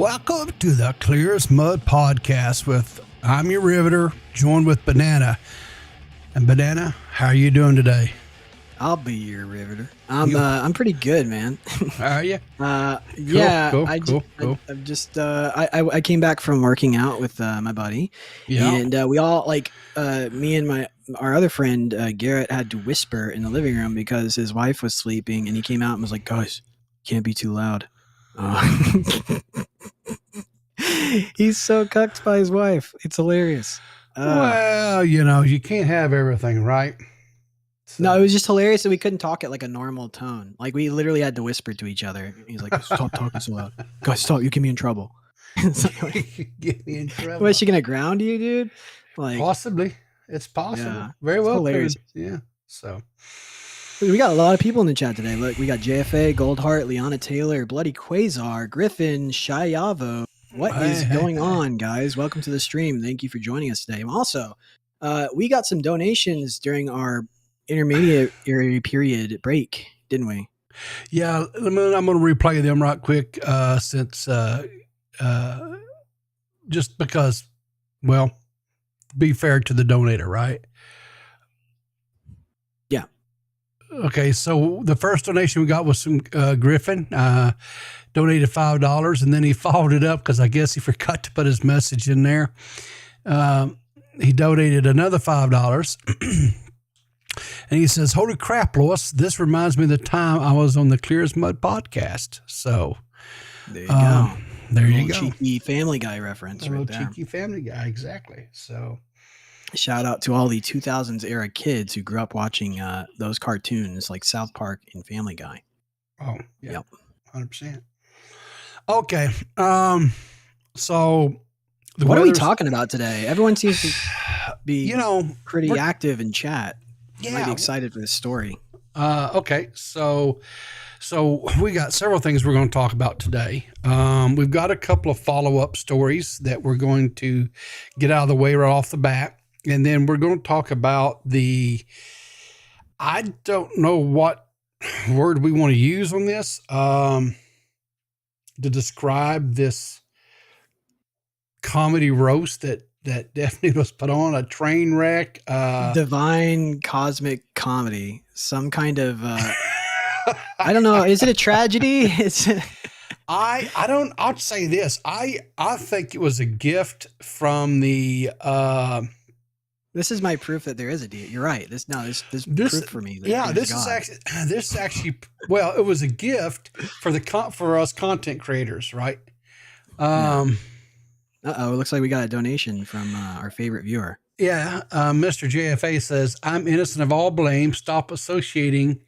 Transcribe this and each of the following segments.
Welcome to the Clear as Mud podcast I'm your Riveter, joined with Banana. And Banana, how are you doing today? I'll be your Riveter. I'm pretty good, man. Are you? Yeah. Cool. I came back from working out with my buddy. Yeah. And we all me and our other friend Garrett had to whisper in the living room because his wife was sleeping, and he came out and was like, "Guys, can't be too loud." He's so cucked by his wife. It's hilarious. Well, you can't have everything, right? So. No, it was just hilarious that we couldn't talk at like a normal tone. Like we literally had to whisper to each other. He's like, "Stop talking so loud. Guys, stop. You get me in trouble." Get me in trouble. Was she going to ground you, dude? Like, possibly. It's possible. Yeah, very well. Hilarious. Yeah. So we got a lot of people in the chat today. Look, we got JFA, Goldheart, Liana Taylor, Bloody Quasar, Griffin, Shayavo. What is going on, guys? Welcome to the stream. Thank you for joining us today. Also, we got some donations during our intermediary period break, didn't we? Yeah, I'm going to replay them right quick since just because, well, be fair to the donator, right? Yeah. Okay, so the first donation we got was from Griffin, donated $5, and then he followed it up because I guess he forgot to put his message in there. He donated another $5. And he says, "Holy crap, Lois, this reminds me of the time I was on the Clear as Mud podcast." So there you go. There you go. Cheeky Family Guy reference right there. Cheeky Family Guy, exactly. So shout out to all the 2000s era kids who grew up watching those cartoons like South Park and Family Guy. Oh, yeah. Yep. 100%. Okay. So what are we talking about today? Everyone seems to be pretty active in chat. Yeah. Might be excited for this story. Okay. So we got several things we're going to talk about today. We've got a couple of follow-up stories that we're going to get out of the way right off the bat. And then we're going to talk about I don't know what word we want to use on this to describe this comedy roast that definitely was put on, a train wreck. Divine cosmic comedy. Some kind of, I don't know. Is it a tragedy? I'll say this. I think it was a gift from the, this is my proof that there is a deal. You're right. This proof for me. This is actually, well, it was a gift for us content creators, right? Uh-oh, it looks like we got a donation from our favorite viewer. Yeah, Mr. JFA says, "I'm innocent of all blame. Stop associating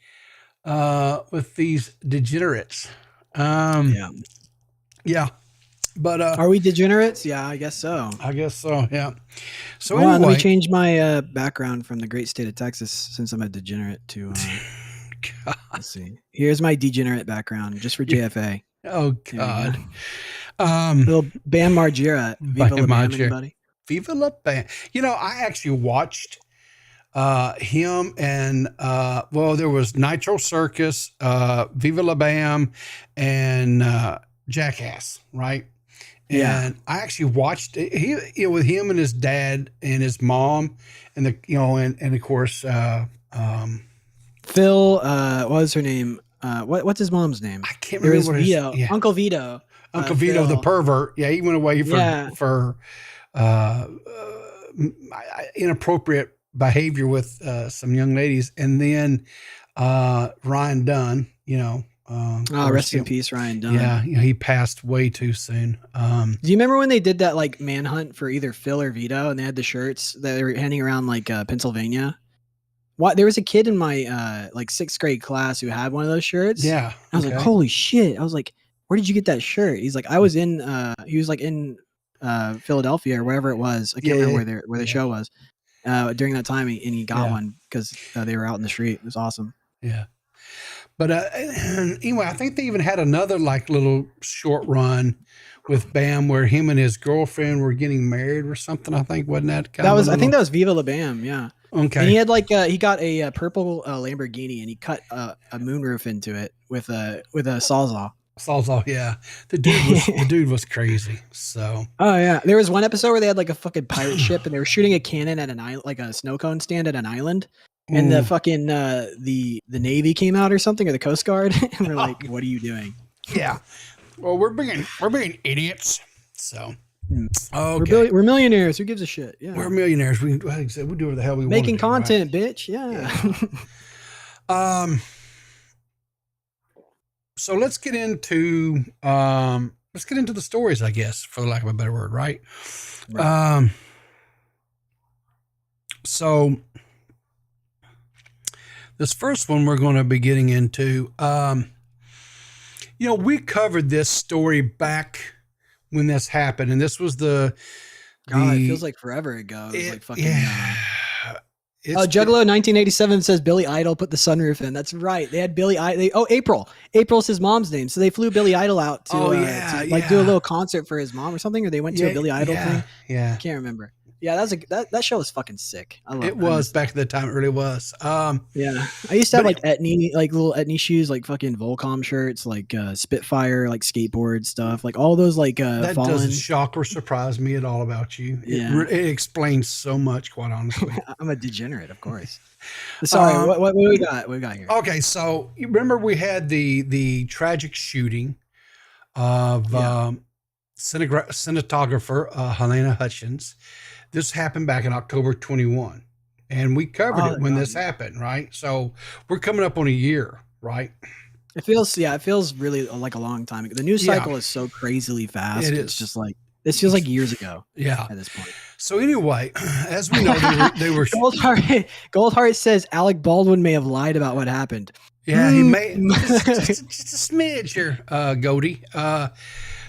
with these degenerates." Yeah. But are we degenerates? Yeah, I guess so. Yeah. So anyway, anyway, let me change my background from the great state of Texas since I'm a degenerate to let's see. Here's my degenerate background just for JFA. Oh God. Little Bam Margera. Viva La Bam, anybody? Viva La Bam. I actually watched him and there was Nitro Circus, Viva La Bam, and Jackass, right? And I actually watched it with him and his dad and his mom, and and of course Phil. What was her name? What's his mom's name? I can't remember. There was Vito. Uncle Vito. Uncle Vito, Phil. The pervert. Yeah, he went away for inappropriate behavior with some young ladies, and then Ryan Dunn. Rest in peace, Ryan Dunn. Yeah, he passed way too soon. Do you remember when they did that like manhunt for either Phil or Vito, and they had the shirts that they were handing around like Pennsylvania? What? There was a kid in my like 6th grade class who had one of those shirts. Yeah, I was like, holy shit! I was like, where did you get that shirt? He's like, I was in. He was like in Philadelphia or wherever it was. I can't remember where the show was during that time, and he got one because they were out in the street. It was awesome. Yeah. But anyway, I think they even had another like little short run with Bam where him and his girlfriend were getting married or something. I think wasn't that I think that was Viva La Bam. Yeah. Okay. And he had like he got a purple Lamborghini and he cut a moonroof into it with a sawzall. Sawzall, yeah. The dude was crazy. So Oh yeah, there was one episode where they had like a fucking pirate ship and they were shooting a cannon at an island, like a snow cone stand at an island, and the fucking the Navy came out or something, or the Coast Guard, and we're like, "What are you doing?" Yeah. Well, we're being idiots. So okay, we're millionaires. Who gives a shit? Yeah, we're millionaires. We do whatever the hell we want. Making content, bitch. Yeah. So let's get into the stories, I guess, for the lack of a better word, right? So this first one we're going to be getting into, we covered this story back when this happened, and this was it feels like forever ago. It was like fucking. Yeah. Juggalo 1987 says Billy Idol put the sunroof in. That's right. They had Billy Idol. April's his mom's name. So they flew Billy Idol out to do a little concert for his mom or something, or they went to a Billy Idol thing. Yeah. I can't remember. Yeah, that show was fucking sick. I love it. It was back at the time. It really was. Yeah, I used to have like little Etnie shoes, like fucking Volcom shirts, like Spitfire, like skateboard stuff, like all those like. That doesn't shock or surprise me at all about you. Yeah. It explains so much, quite honestly. I'm a degenerate, of course. Sorry, what we got? What we got here? Okay, so you remember we had the tragic shooting of cinematographer Helena Hutchins. This happened back in October 21, and we covered it when this happened, right? So we're coming up on a year, right? It feels really like a long time ago. The news cycle is so crazily fast. It's just like, this feels like years ago. Yeah. At this point. So anyway, as we know, they were Goldheart says Alec Baldwin may have lied about what happened. Yeah, he may just a smidge here, Goldie.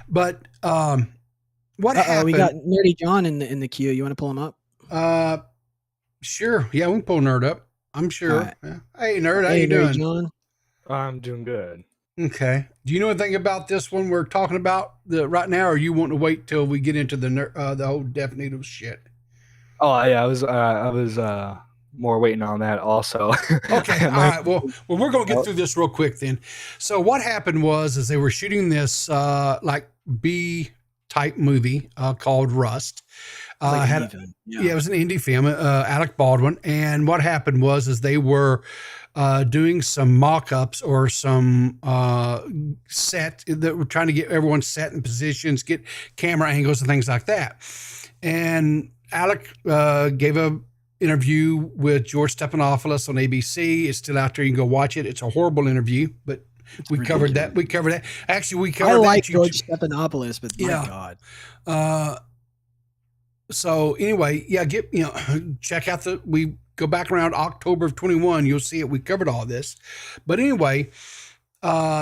But what happened? We got Nerdy John in the queue. You want to pull him up? Sure. Yeah, we can pull Nerd up. I'm sure. Right. Yeah. Hey, Nerd, how you doing? John? I'm doing good. Okay. Do you know anything about this one we're talking about right now, or you want to wait till we get into the whole Deaf Noodles shit? Oh yeah, I was more waiting on that also. Okay. All right. Well, we're going to get through this real quick then. So what happened was they were shooting this like B type movie called Rust. It was an indie film, Alec Baldwin. And what happened was they were doing some mock-ups or some set that were trying to get everyone set in positions, get camera angles and things like that. And Alec gave a interview with George Stephanopoulos on ABC. It's still out there. You can go watch it. It's a horrible interview, but we covered that. Actually, we covered that. I like George Stephanopoulos, but my God. So anyway, check out we go back around October of 21. You'll see it. We covered all this. But anyway,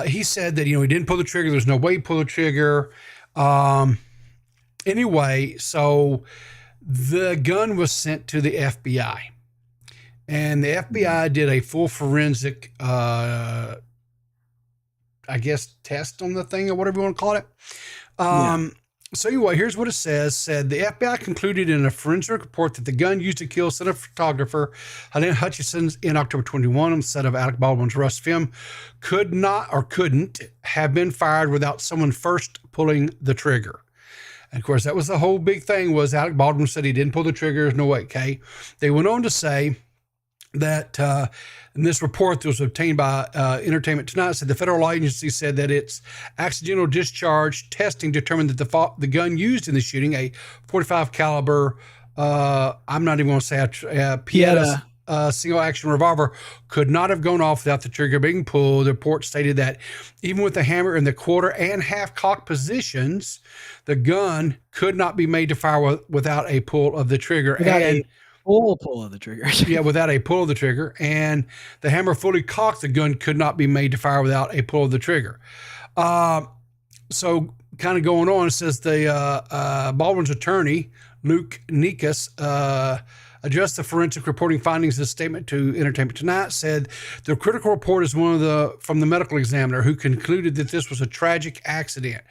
he said that, he didn't pull the trigger. There's no way he pulled the trigger. Anyway, so the gun was sent to the FBI. And the FBI did a full forensic, test on the thing or whatever you want to call it. So anyway, here's what it says. The FBI concluded in a forensic report that the gun used to kill cinematographer Helena Hutchins in October 21 on the set of Alec Baldwin's Rust film couldn't have been fired without someone first pulling the trigger. And of course, that was the whole big thing was Alec Baldwin said he didn't pull the trigger. There's no way, okay? They went on to say that in this report that was obtained by Entertainment Tonight, said the federal agency said that its accidental discharge testing determined that the gun used in the shooting, a .45 caliber, I'm not even going to say a Pieta single action revolver, could not have gone off without the trigger being pulled. The report stated that even with the hammer in the quarter and half cock positions, the gun could not be made to fire without a pull of the trigger. Pull of the trigger. Without a pull of the trigger. And the hammer fully cocked, the gun could not be made to fire without a pull of the trigger. So kind of going on, it says the Baldwin's attorney, Luke Nikas, addressed the forensic reporting findings in a statement to Entertainment Tonight, said the critical report is from the medical examiner who concluded that this was a tragic accident.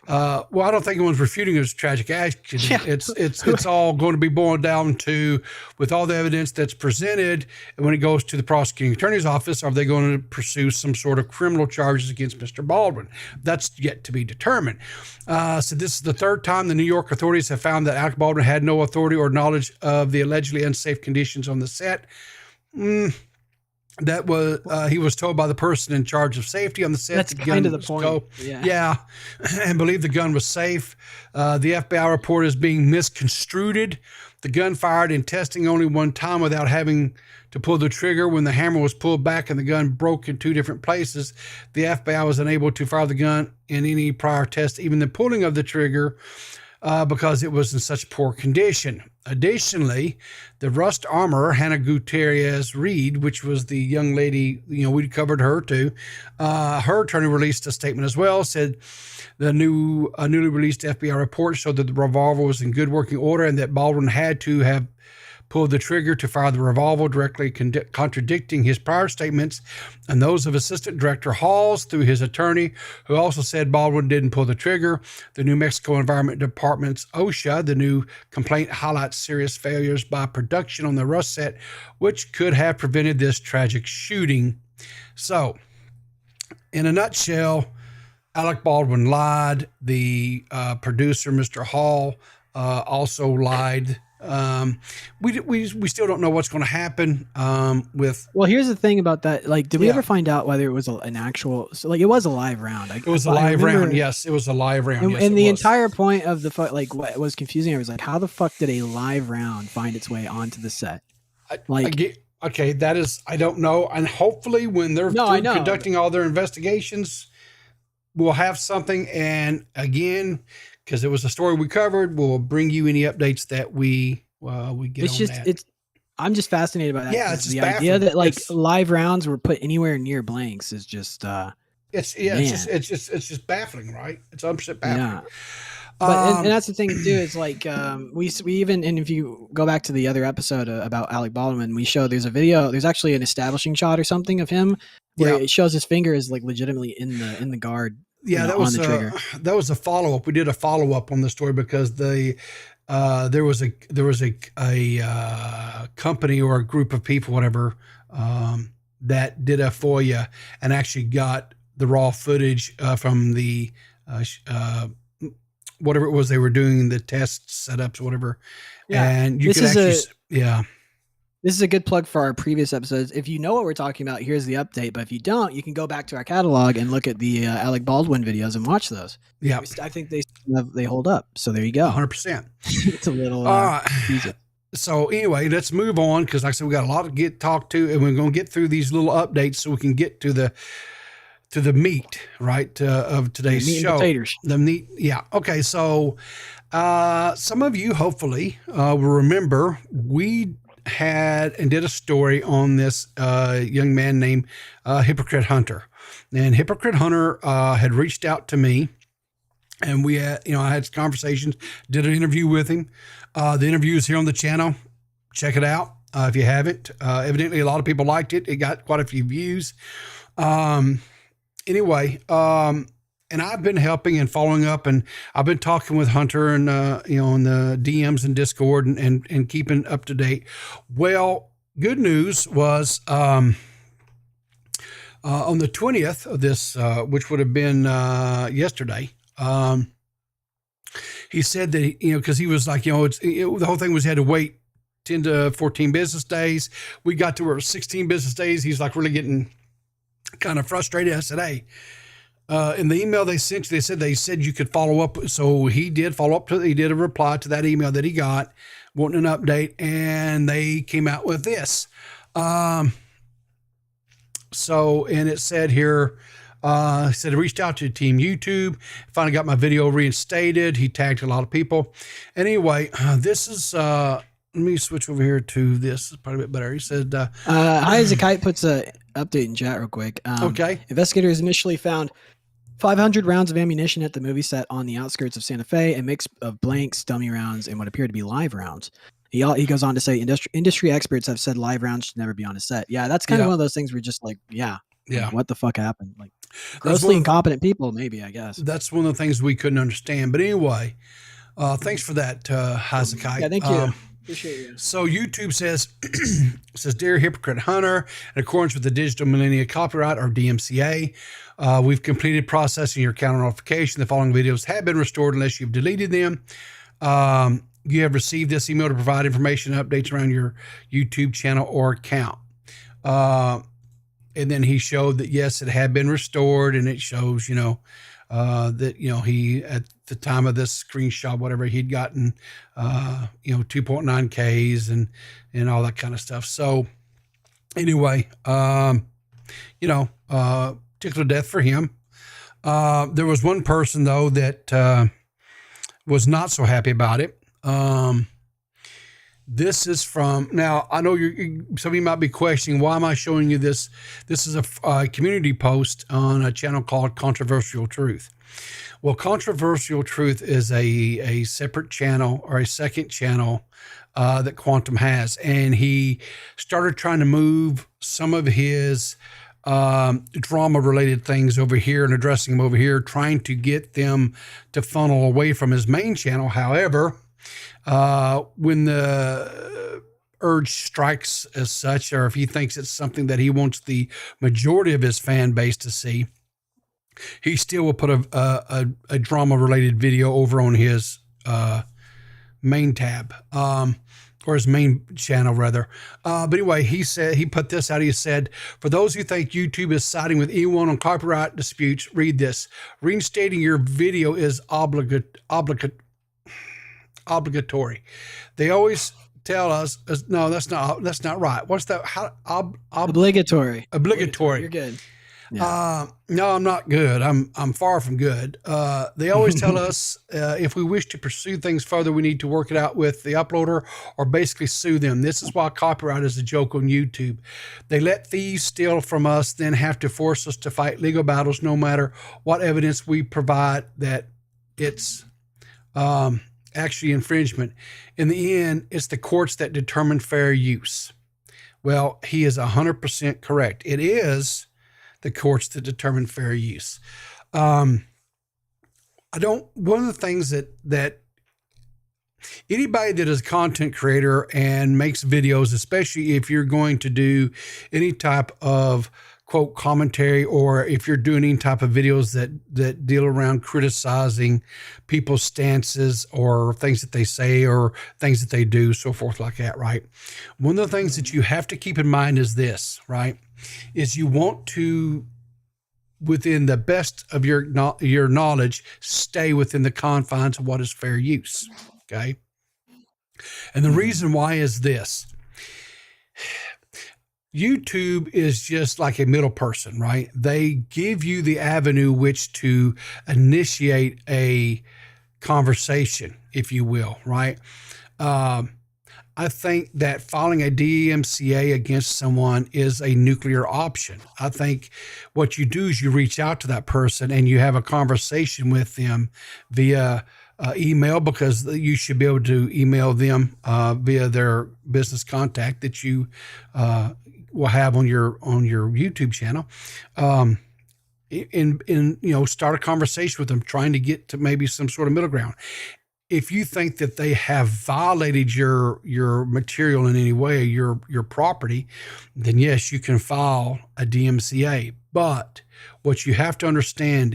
Well, I don't think anyone's refuting his tragic action. Yeah. It's all going to be boiled down to, with all the evidence that's presented, and when it goes to the prosecuting attorney's office, are they going to pursue some sort of criminal charges against Mr. Baldwin? That's yet to be determined. So this is the third time the New York authorities have found that Alec Baldwin had no authority or knowledge of the allegedly unsafe conditions on the set. That was he was told by the person in charge of safety on the set. That's kind of the point. Yeah, and believed the gun was safe. The FBI report is being misconstrued. The gun fired in testing only one time without having to pull the trigger. When the hammer was pulled back and the gun broke in 2 different places, the FBI was unable to fire the gun in any prior test, even the pulling of the trigger, because it was in such poor condition. Additionally, the rust armorer, Hannah Gutierrez Reed, which was the young lady, we covered her too. Her attorney released a statement as well, said the newly released FBI report showed that the revolver was in good working order and that Baldwin had to have pulled the trigger to fire the revolver, directly contradicting his prior statements and those of Assistant Director Halls through his attorney, who also said Baldwin didn't pull the trigger. The New Mexico Environment Department's OSHA, the new complaint, highlights serious failures by production on the rust set, which could have prevented this tragic shooting. So, in a nutshell, Alec Baldwin lied. The producer, Mr. Hall, also lied. We still don't know what's going to happen with. Well, here's the thing about that. Like, did we ever find out whether it was an actual? So, like, it was a live round. It was a live round. Yes, it was a live round. And the entire point of the what was confusing, I was like, how the fuck did a live round find its way onto the set? Okay, that is, I don't know. And hopefully, when they're conducting all their investigations, we'll have something. And again, because it was a story we covered, we'll bring you any updates that we get. I'm just fascinated by that. Yeah, it's the baffling. idea that live rounds were put anywhere near blanks is just it's just baffling, right? It's 100% baffling. Yeah. But and that's the thing too. It's like we even, and if you go back to the other episode about Alec Baldwin, we show there's a video. There's actually an establishing shot or something of him where it shows his finger is like legitimately in the guard. Yeah, that was a follow up. We did a follow up on the story because there was a company or a group of people, whatever, that did a FOIA and actually got the raw footage from the whatever it was they were doing, the test setups, whatever. Yeah, and you could actually This is a good plug for our previous episodes. If you know what we're talking about, here's the update. But if you don't, you can go back to our catalog and look at the Alec Baldwin videos and watch those. Yeah, I think they hold up. So there you go. 100%. It's a little easy. So anyway, let's move on because, like I said, we got a lot to talk to, and we're going to get through these little updates so we can get to the meat, right, of today's show. Potatoes. The meat, yeah. Okay, so some of you hopefully will remember we had and did a story on this young man named Hypocrite Hunter. And Hypocrite Hunter had reached out to me, and we had, I had conversations, did an interview with him. The interview is here on the channel. Check it out if you haven't. Evidently, a lot of people liked it. It got quite a few views. Anyway, and I've been helping and following up, and I've been talking with Hunter and, on the DMs and Discord and keeping up to date. Well, good news was on the 20th of this, which would have been yesterday, he said that, because he was like, the whole thing was he had to wait 10 to 14 business days. We got to where 16 business days. He's like really getting kind of frustrated. I said, hey, in the email they sent you, they said you could follow up. So he did follow up he did a reply to that email that he got, wanting an update, and they came out with this. So, and it said here, he said he reached out to Team YouTube, finally got my video reinstated. He tagged a lot of people. Anyway, this is, let me switch over here to this. It's probably a bit better. He said, Isaac Kite puts a update in chat real quick. Okay. Investigators initially found 500 rounds of ammunition at the movie set on the outskirts of Santa Fe, a mix of blanks, dummy rounds, and what appeared to be live rounds. He goes on to say industry experts have said live rounds should never be on a set. Yeah, that's kind of one of those things where just like, yeah. Yeah. Like, what the fuck happened? Like That's grossly one of- incompetent people, maybe, I guess. That's one of the things we couldn't understand. But anyway, thanks for that, Hezekiah. Yeah, thank you. Appreciate you. So YouTube says, Dear Hypocrite Hunter, in accordance with the Digital Millennia Copyright, or DMCA, we've completed processing your counter notification. The following videos have been restored unless you've deleted them. You have received this email to provide information and updates around your YouTube channel or account. And then he showed that, yes, it had been restored, and it shows, that, he, at the time of this screenshot, whatever, he'd gotten, 2.9Ks and all that kind of stuff. So anyway, tickle to death for him. There was one person though that, was not so happy about it. This is from, now I know some of you might be questioning, why am I showing you this? This is a community post on a channel called Controversial Truth. Well, Controversial Truth is a separate channel, or a second channel that Quantum has. And he started trying to move some of his drama related things over here and addressing them over here, trying to get them to funnel away from his main channel. However, when the urge strikes as such, or if he thinks it's something that he wants the majority of his fan base to see, he still will put a drama related video over on his main tab, or his main channel rather. But anyway, he put this out. He said, for those who think YouTube is siding with anyone on copyright disputes, read this. Reinstating your video is obligatory. They always tell us, no, that's not right. What's that? Obligatory. Obligatory. You're good. Yeah. No, I'm not good. I'm far from good. They always tell us if we wish to pursue things further, we need to work it out with the uploader, or basically sue them. This is why copyright is a joke on YouTube. They let thieves steal from us, then have to force us to fight legal battles, no matter what evidence we provide that it's actually infringement. In the end, it's the courts that determine fair use. Well, he is 100% correct. It is the courts that determine fair use. One of the things that anybody that is a content creator and makes videos, especially if you're going to do any type of quote commentary, or if you're doing any type of videos that deal around criticizing people's stances or things that they say or things that they do, so forth like that, right? One of the things that you have to keep in mind is this, right? Is you want to, within the best of your knowledge, stay within the confines of what is fair use, okay? And the reason why is this. YouTube is just like a middle person, right? They give you the avenue which to initiate a conversation, if you will, right? I think that filing a DMCA against someone is a nuclear option. I think what you do is you reach out to that person and you have a conversation with them via email, because you should be able to email them via their business contact that you will have on your YouTube channel. Start a conversation with them, trying to get to maybe some sort of middle ground. If you think that they have violated your material in any way, your property, then yes, you can file a DMCA. But what you have to understand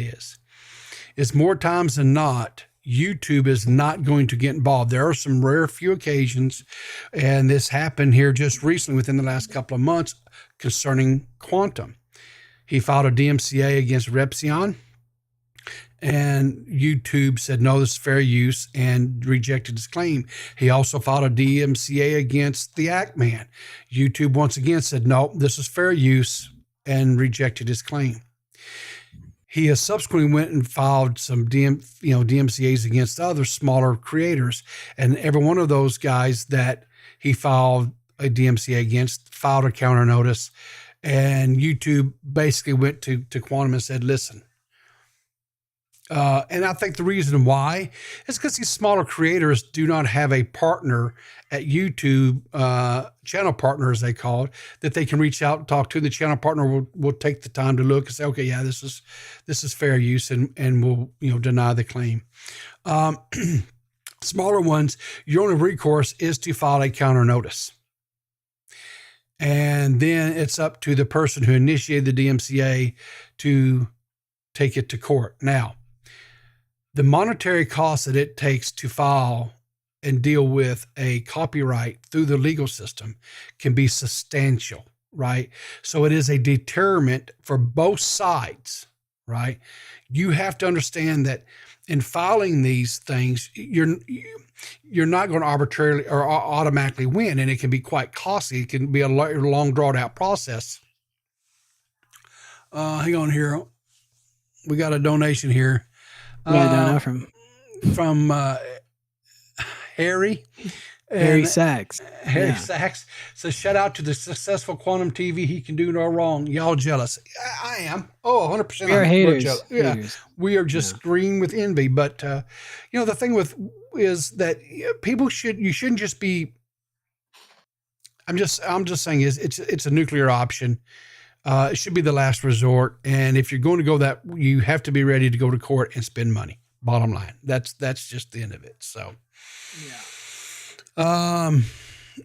is more times than not, YouTube is not going to get involved. There are some rare few occasions, and this happened here just recently within the last couple of months concerning Quantum. He filed a DMCA against Repsion, and YouTube said, no, this is fair use, and rejected his claim. He also filed a DMCA against the Act Man. YouTube once again said, no, this is fair use, and rejected his claim. He has subsequently went and filed some DMCAs against other smaller creators, and every one of those guys that he filed a DMCA against filed a counter notice, and YouTube basically went to Quantum and said, listen, And I think the reason why is because these smaller creators do not have a partner at YouTube, channel partner, as they call it, that they can reach out and talk to. The channel partner will take the time to look and say, okay, yeah, this is fair use, and will, deny the claim. Smaller ones, your only recourse is to file a counter notice. And then it's up to the person who initiated the DMCA to take it to court. Now, the monetary cost that it takes to file and deal with a copyright through the legal system can be substantial, right? So it is a deterrent for both sides, right? You have to understand that in filing these things, you're not going to arbitrarily or automatically win, and it can be quite costly. It can be a long, drawn out process. Hang on here. We got a donation here. From Harry Sachs. Harry Sachs. So shout out to the successful Quantum TV. He can do no wrong. Y'all jealous? I am. Oh, 100%. We are haters. Yeah, haters. We are just screaming with envy. But the thing is that you shouldn't just be. I'm just saying it's a nuclear option. It should be the last resort. And if you're going to go that, you have to be ready to go to court and spend money. Bottom line. That's just the end of it. So,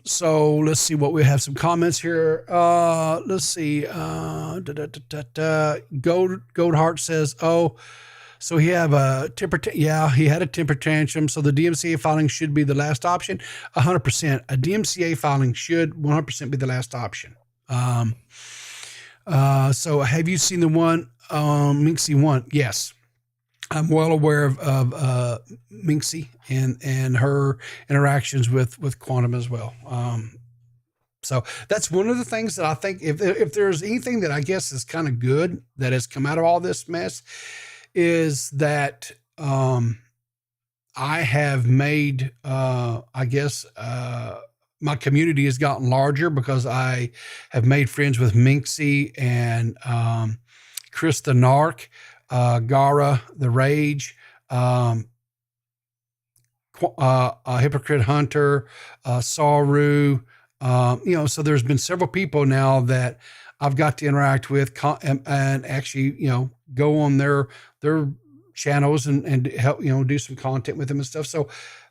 so let's see what we have. Some comments here. Let's see. Goldheart says, "Oh, so he have a temper. He had a temper tantrum. So the DMCA filing should be the last option. 100%. A DMCA filing should 100% be the last option. So have you seen the one, Minxie one? Yes. I'm well aware of Minxie and her interactions with Quantum as well. So that's one of the things that I think if there's anything that I guess is kind of good that has come out of all this mess is that I have made, my community has gotten larger because I have made friends with Minxie and Chris the Narc, Gara the Rage, Hypocrite Hunter, Saru. So there's been several people now that I've got to interact with and actually, go on their channels and help, do some content with them and stuff. So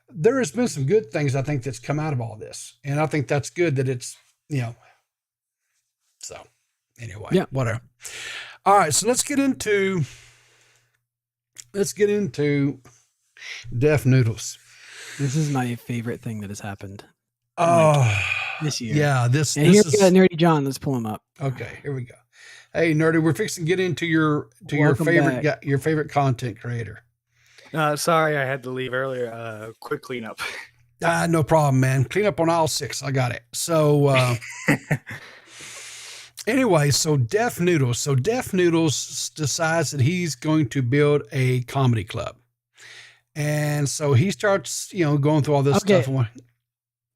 there has been some good things I think that's come out of all this. And I think that's good that it's, so anyway, whatever. All right. So let's get into Deaf Noodles. This is my favorite thing that has happened. This year. Yeah. And here we got Nerdy John. Let's pull him up. Okay. Here we go. Hey, Nerdy, we're fixing to get into your favorite content creator. Sorry, I had to leave earlier. Quick cleanup. No problem, man. Clean up on aisle 6. I got it. So anyway, so Deaf Noodles. So Deaf Noodles decides that he's going to build a comedy club. And so he starts, going through all this stuff.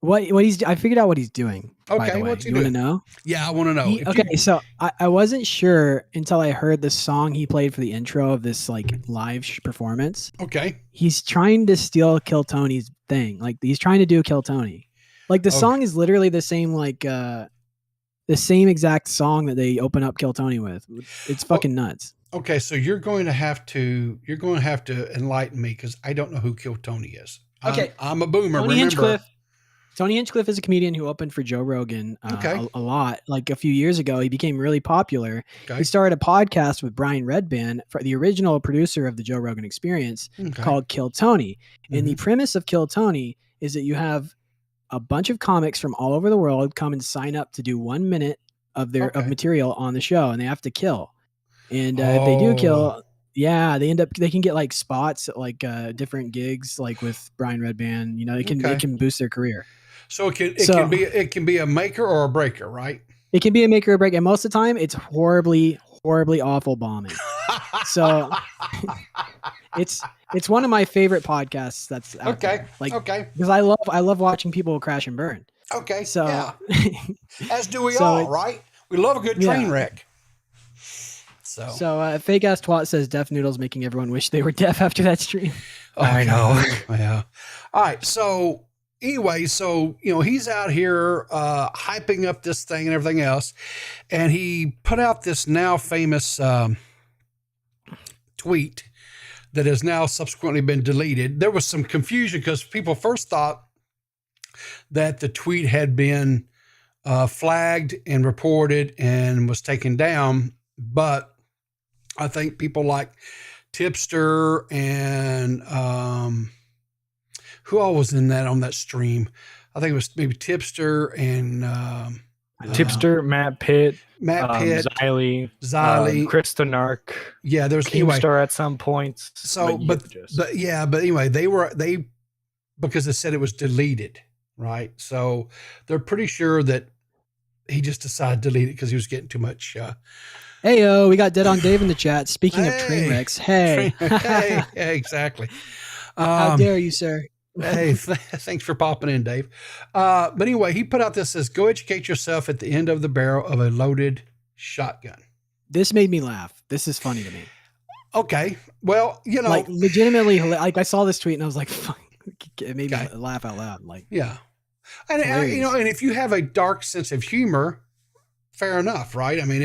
I figured out what he's doing. Okay, what's he doing? You want to know? Yeah, I want to know. So I wasn't sure until I heard the song he played for the intro of this live performance. Okay. He's trying to steal Kill Tony's thing. He's trying to do Kill Tony. The song is literally the same, the same exact song that they open up Kill Tony with. It's fucking nuts. Okay, so you're going to have to enlighten me because I don't know who Kill Tony is. Okay, I'm a boomer. Tony Hinchcliffe is a comedian who opened for Joe Rogan a lot. A few years ago, he became really popular. Okay. He started a podcast with Brian Redband, for the original producer of the Joe Rogan Experience, called Kill Tony. Mm-hmm. And the premise of Kill Tony is that you have a bunch of comics from all over the world come and sign up to do 1 minute of their of material on the show, and they have to kill. And if they do kill, they can get spots at different gigs, with Brian Redband. They can boost their career. So it can be a maker or a breaker, right? It can be a maker or break, and most of the time it's horribly awful bombing. So it's one of my favorite podcasts that's out there. Because I love watching people crash and burn. Okay. So as do we all, right? We love a good train wreck. So fake ass twat says deaf noodles making everyone wish they were deaf after that stream. I know. Yeah. All right. So anyway, he's out here hyping up this thing and everything else, and he put out this now famous tweet that has now subsequently been deleted. There was some confusion because people first thought that the tweet had been flagged and reported and was taken down, but I think people like Tipster and who all was in that on that stream? I think it was maybe Tipster and Tipster, Matt Pitt, Xylee, Chris the Narc. Yeah, there's Keemstar at some points. So, but anyway, they because they said it was deleted, right? So they're pretty sure that he just decided to delete it because he was getting too much. Hey, we got Dead on Dave in the chat. Speaking of train wrecks, hey, hey, exactly. How dare you, sir? Hey, thanks for popping in, Dave. But anyway, he put out this says, "Go educate yourself at the end of the barrel of a loaded shotgun." This made me laugh. This is funny to me. Okay, well, like legitimately, like I saw this tweet and I was like, "Fuck!" It made me laugh out loud. Like, yeah, and and if you have a dark sense of humor, fair enough, right? I mean,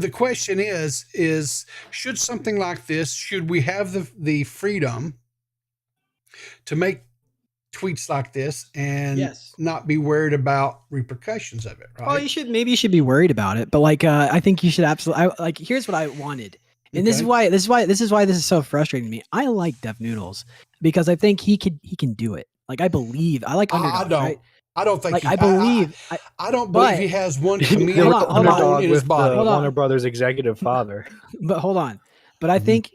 the question is should something like this, should we have the freedom to make tweets like this and not be worried about repercussions of it, right? Well, you should be worried about it, but like I think you should absolutely here's what I wanted. And this is why this is so frustrating to me. I like Deaf Noodles because I think he can do it. Like I like underdogs, right? I don't think. I don't believe he has one comedian underdog in his body. Warner Brothers executive father. But hold on. But I think.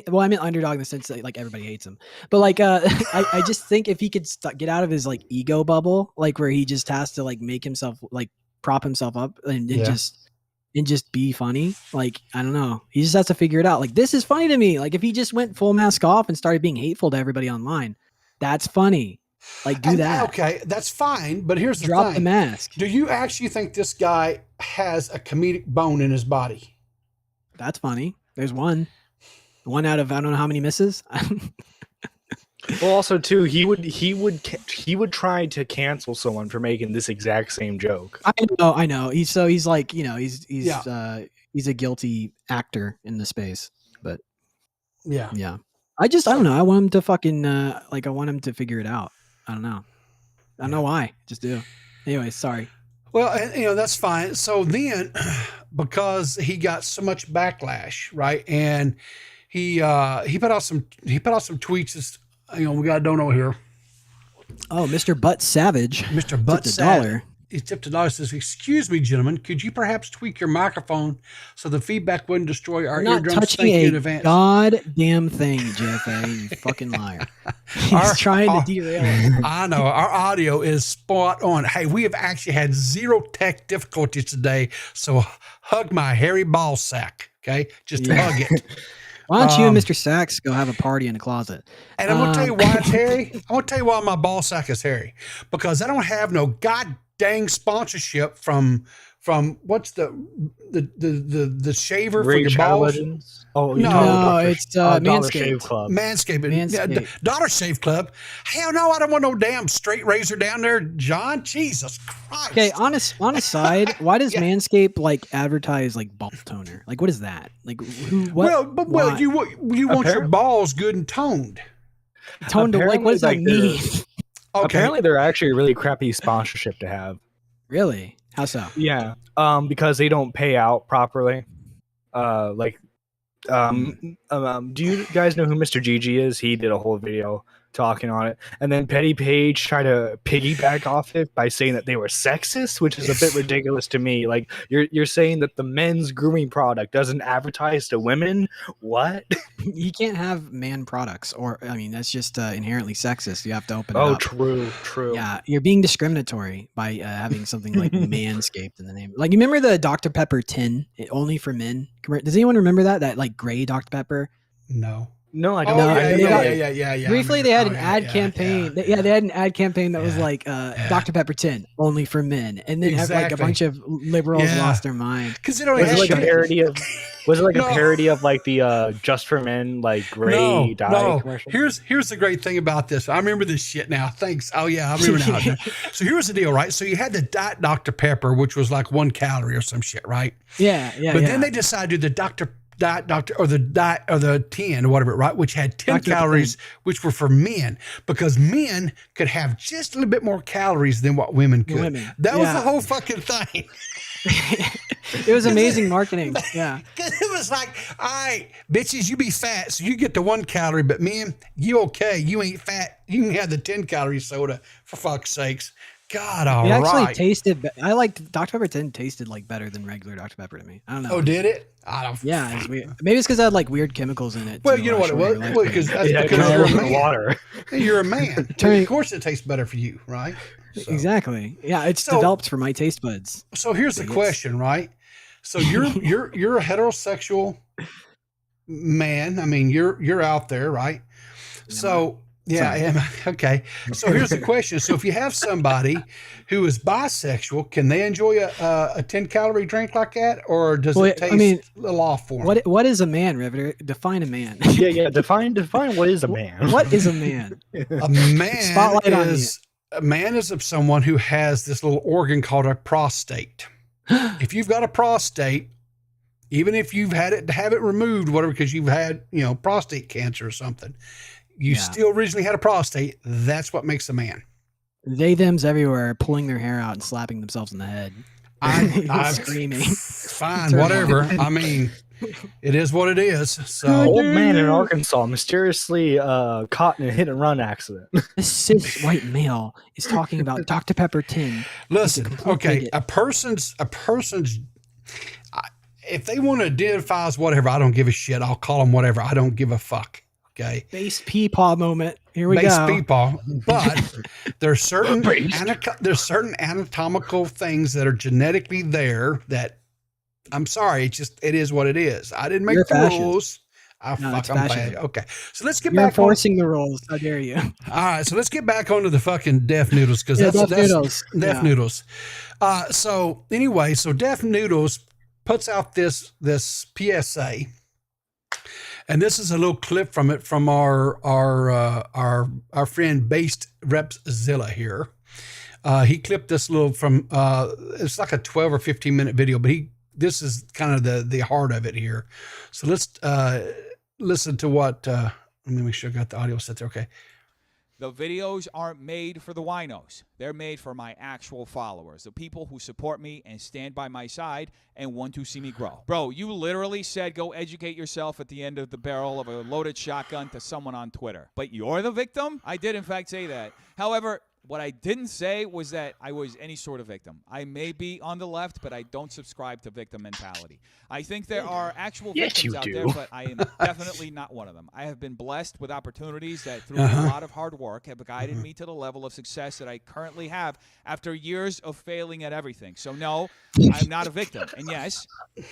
Well, I mean underdog in the sense that like everybody hates him. But like, I just think if he could get out of his like ego bubble, like where he just has to like make himself like prop himself up and just be funny. Like I don't know. He just has to figure it out. Like this is funny to me. Like if he just went full mask off and started being hateful to everybody online, that's funny. Like do that. Okay, that's fine. But here's the Drop thing. the mask. Do you actually think this guy has a comedic bone in his body? That's funny. There's one out of I don't know how many misses. Well, also too, he would try to cancel someone for making this exact same joke. I know. He's like he's a guilty actor in the space, but yeah. I don't know. I want him to fucking I want him to figure it out. I don't know. I don't know why. Just do. Anyway, sorry. Well, and, that's fine. So then, because he got so much backlash, right? And he put out some tweets. We got a dono here. Oh, Mr. Butt Savage. Mr. Butt Savage. He tipped $1. Says, "Excuse me, gentlemen, could you perhaps tweak your microphone so the feedback wouldn't destroy our eardrums? Thank you in advance." Goddamn thing, JFA, you fucking liar. He's trying to derail it. I know. Our audio is spot on. Hey, we have actually had zero tech difficulties today, so hug my hairy ball sack, okay? Just hug it. Why don't you and Mr. Sachs go have a party in the closet? And I'm going to tell you why it's hairy. I'm going to tell you why my ball sack is hairy. Because I don't have no dang sponsorship from what's the shaver for your balls? Legends? Oh no, it's Dollar Shave Club. Manscaped. Dollar Shave Club. Hell no, I don't want no damn straight razor down there, John. Jesus Christ. Okay, on a side, why does Manscaped like advertise like ball toner? Like, what is that? Like, who? What? Well, you want your balls good and toned. Toned to like, what does that mean? Okay. Apparently, they're actually a really crappy sponsorship to have. Really? How so? Yeah, because they don't pay out properly. Do you guys know who Mr. Gigi is? He did a whole video talking on it, and then Petty Page tried to piggyback off it by saying that they were sexist, which is a bit ridiculous to me. Like you're saying that the men's grooming product doesn't advertise to women. What? You can't have man products, or I mean that's just inherently sexist. You have to open it up. Oh, true. Yeah, you're being discriminatory by having something like Manscaped in the name. Like you remember the Dr. Pepper tin, only for men? Does anyone remember that like gray Dr. Pepper? No. No, I don't. Oh, I yeah, don't yeah, know. yeah. Briefly, they had an ad campaign. Yeah. They had an ad campaign that was Yeah. like Yeah. Dr. Pepper 10, only for men. And then like Exactly. a bunch of liberals Yeah. lost their mind. Because it only Was it had like a shit. parody of? Was it like No. a parody of like the Just for Men like gray dye commercial? Here's the great thing about this. I remember this shit now. Thanks. Oh yeah, I remember now. So here's the deal, right? So you had the Diet Dr. Pepper, which was like 1 calorie or some shit, right? Yeah. But then they decided to do the Diet Doctor or the 10 or whatever, right? Which had 10 Dr. calories, which were for men, because men could have just a little bit more calories than what women could. That was the whole fucking thing. It was amazing marketing. Yeah. Because it was like, all right, bitches, you be fat, so you get the 1 calorie, but men, you okay. You ain't fat. You can have the 10 calorie soda, for fuck's sakes. God, all right. It actually tasted, I liked Dr. Pepper 10 tasted like better than regular Dr. Pepper to me. I don't know. Oh, did it? I don't. Yeah, it's weird. Maybe it's because I had like weird chemicals in it. Well, you know what it was? Well, because you're a man. Water. You're a man. Of course, it tastes better for you, right? So. Exactly. Yeah, it's developed for my taste buds. So here's the question, right? So you're a heterosexual man. I mean, you're out there, right? So yeah, I am. Okay. So here's the question. So if you have somebody who is bisexual, can they enjoy a 10 calorie drink like that, or does it taste a little off for them? What is a man, Riveter? Define a man. Yeah. Define what is a man. What is a man? A man is someone who has this little organ called a prostate. If you've got a prostate, even if you've had it to have it removed, whatever, because you've had, prostate cancer or something, you still originally had a prostate. That's what makes a man. They, thems everywhere, pulling their hair out and slapping themselves in the head. I'm screaming. Fine, whatever. I mean, it is what it is. So, old man in Arkansas mysteriously caught in a hit and run accident. This cis white male is talking about Dr. Pepper 10. Listen, okay, a person's. If they want to identify as whatever, I don't give a shit. I'll call them whatever. I don't give a fuck. Okay. Base peepaw moment. Here we go. Base peepaw. But there's certain anatomical things that are genetically there that, I'm sorry, it is what it is. I didn't make the rules. I'm bad. Okay. So let's get back enforcing the rules. How dare you? All right. So let's get back onto the fucking Deaf Noodles, because Deaf Noodles. So anyway, so Deaf Noodles puts out this PSA. And this is a little clip from it from our friend Based Repzilla here. He clipped this little from it's like a 12 or 15 minute video, but this is kind of the heart of it here. So let's listen to what. Let me make sure I got the audio set there. Okay. The videos aren't made for the winos. They're made for my actual followers, the people who support me and stand by my side and want to see me grow. Bro, you literally said go educate yourself at the end of the barrel of a loaded shotgun to someone on Twitter. But you're the victim? I did, in fact, say that. However, what I didn't say was that I was any sort of victim. I may be on the left, but I don't subscribe to victim mentality. I think there are actual victims out there, but I am definitely not one of them. I have been blessed with opportunities that, through a lot of hard work, have guided me to the level of success that I currently have after years of failing at everything. So, no, I'm not a victim. And yes,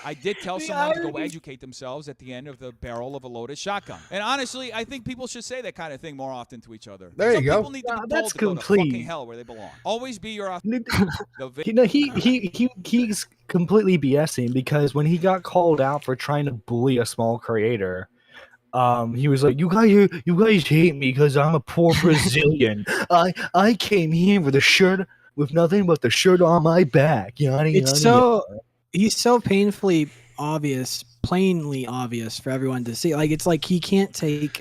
I did tell someone to go educate themselves at the end of the barrel of a loaded shotgun. And honestly, I think people should say that kind of thing more often to each other. There you go. People need to be told to go to fucking hell where they belong. Always be your he's completely BSing, because when he got called out for trying to bully a small creator, he was like, you guys hate me because I'm a poor Brazilian. I came here with a shirt with nothing but the shirt on my back. He's so painfully obvious, plainly obvious for everyone to see. Like, it's like he can't take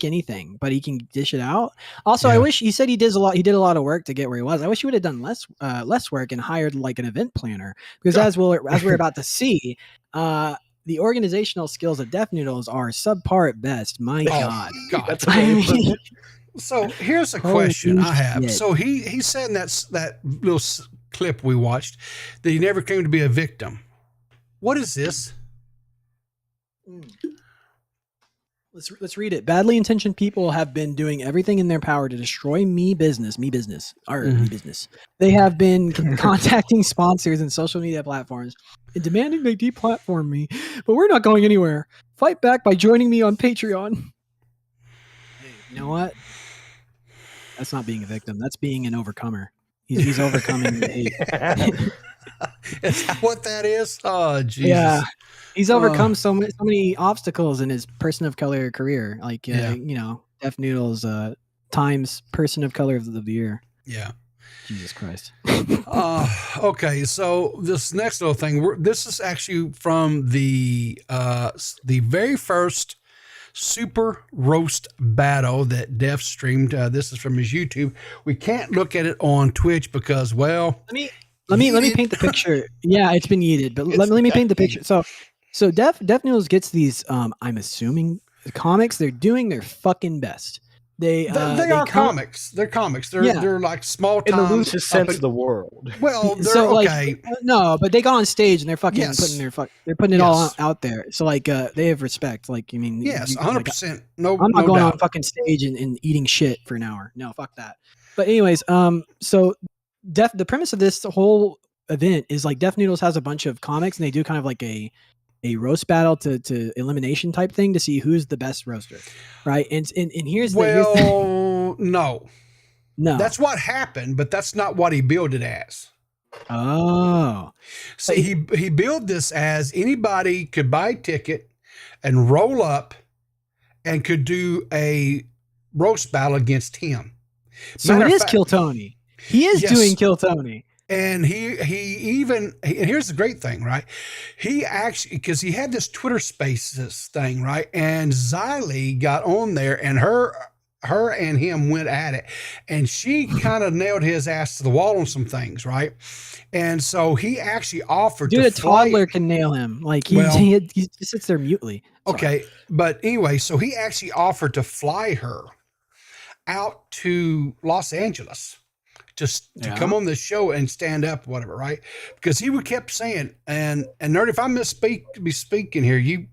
anything, but he can dish it out. Also, I wish, he said he did a lot of work to get where he was. I wish he would have done less work and hired like an event planner, because as we're about to see, the organizational skills of Deaf Noodles are subpar at best. My God. That's So here's a question I have. Shit. So he said in that little clip we watched that he never came to be a victim. What is this? Let's read it. Badly intentioned people have been doing everything in their power to destroy me business. Me business. They have been contacting sponsors and social media platforms and demanding they deplatform me, but we're not going anywhere. Fight back by joining me on Patreon. Hey, you know what? That's not being a victim. That's being an overcomer. He's overcoming the hate. Is that what that is? Oh, Jesus. Yeah. He's overcome so many obstacles in his person of color career. Like, Def Noodles times person of color of the year. Yeah. Jesus Christ. Okay, so this next little thing, this is actually from the very first Super Roast Battle that Def streamed. This is from his YouTube. We can't look at it on Twitch because, well, let me paint the picture. Yeah, it's been yeeted, but let me paint the picture. So Def Noodles gets these. I'm assuming the comics. They're doing their fucking best. They are comics. They're comics. They're like small in time the loosest sense of the world. Well, they're okay. No, but they got on stage and they're fucking they're putting it all out there. So like they have respect. Like you mean yes, 100%. I'm not going on fucking stage and eating shit for an hour. No, fuck that. But anyways, so the premise of this whole event is like Def Noodles has a bunch of comics and they do kind of like a roast battle to elimination type thing to see who's the best roaster, right? And here's no, that's what happened, but that's not what he billed it as. Oh, see, he billed this as anybody could buy a ticket and roll up and could do a roast battle against him. So it is Kill Tony. He is doing Kill Tony. And and here's the great thing, right? He actually, because he had this Twitter Spaces thing, right? And Xylee got on there and her and him went at it. And she kind of nailed his ass to the wall on some things, right? And so he actually offered a toddler can nail him. Like he sits there mutely. Sorry. Okay. But anyway, so he actually offered to fly her out to Los Angeles just to come on this show and stand up, whatever, right? Because he would kept saying, and Nerd, if I be speaking here,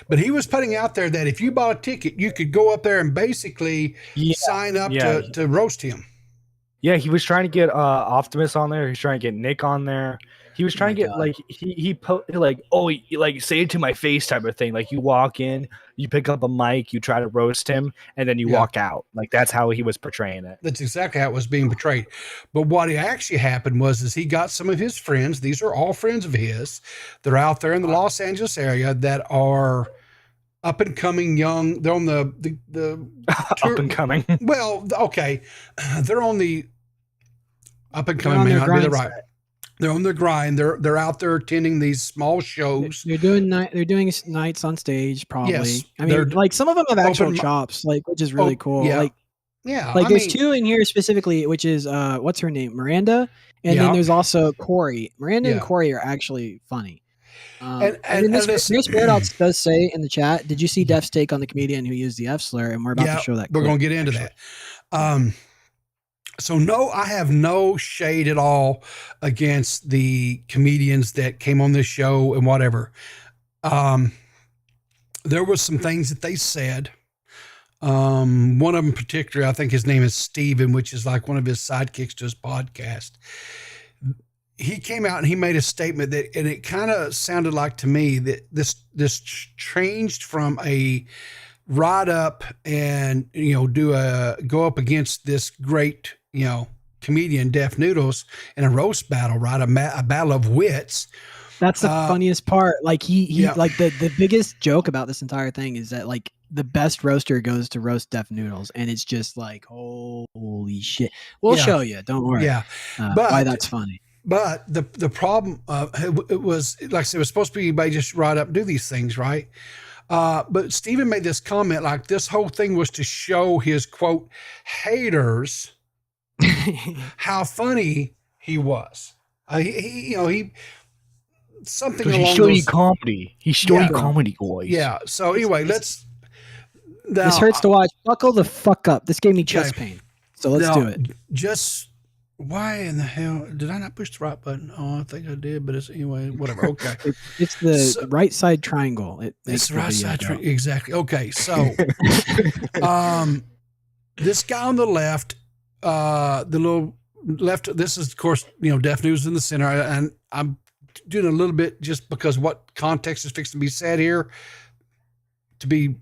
but he was putting out there that if you bought a ticket, you could go up there and basically sign up to roast him. Yeah, he was trying to get Optimus on there. He was trying to get Nick on there. He was trying to get like say it to my face type of thing. Like you walk in, you pick up a mic, you try to roast him, and then you walk out. Like that's how he was portraying it. That's exactly how it was being portrayed. But what actually happened was he got some of his friends. These are all friends of his. They're out there in the Los Angeles area that are up and coming young. They're on the up and coming. Well, okay, they're on the up and coming. May not be the right. They're on their grind. They're out there attending these small shows. They're doing nights on stage, probably. Yes, I mean, like some of them have actual chops, like which is really cool. Yeah. Like there's two in here specifically, which is what's her name, Miranda, and then there's also Corey. Miranda and Corey are actually funny. And this Paradox does say in the chat, did you see Def's take on the comedian who used the F slur? And we're about to show that. We're going to get into that. So no, I have no shade at all against the comedians that came on this show and whatever. There was some things that they said. One of them in particular, I think his name is Steven, which is like one of his sidekicks to his podcast. He came out and he made a statement that, and it kind of sounded like to me that this changed from a ride up and, go up against this great, comedian Def Noodles in a roast battle, right? A battle of wits. That's the funniest part. Like he like the biggest joke about this entire thing is that like the best roaster goes to roast Def Noodles, and it's just like, holy shit. We'll show you. Don't worry. Yeah. But why that's funny. But the problem, it was, like I said, it was supposed to be anybody just ride up and do these things, right? But Steven made this comment like this whole thing was to show his, quote, haters how funny he was. He something along those. He's comedy. He's showing comedy, boys. Yeah. So anyway, this hurts to watch. Buckle the fuck up. This gave me chest pain. So let's do it. Just Why in the hell did I not push the right button? Oh, I think I did, but it's anyway, whatever. Okay. It's the So- right side triangle. It It's makes the the right video side. go. Exactly. Okay. So, this guy on the left, the little left, this is, of course, Def News in the center. And I'm doing a little bit just because what context is fixing to be said here. To be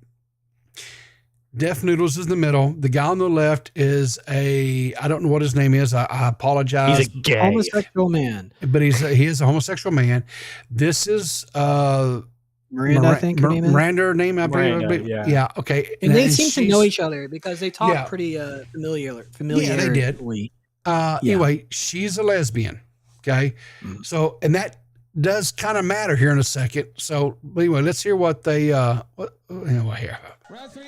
Def Noodles is in the middle. The guy on the left is I don't know what his name is. I apologize. He's a gay. Homosexual man. But he is a homosexual man. This is Miranda, I think her name is. Miranda, her name, I Miranda, believe. yeah. Yeah. Okay. And they seem to she's- know each other because they talk Yeah. pretty familiar. Yeah, they did. Yeah. Anyway, she's a lesbian. Okay. Mm. So, and that does kind of matter here in a second. So, anyway, let's hear what they, here. Round 3.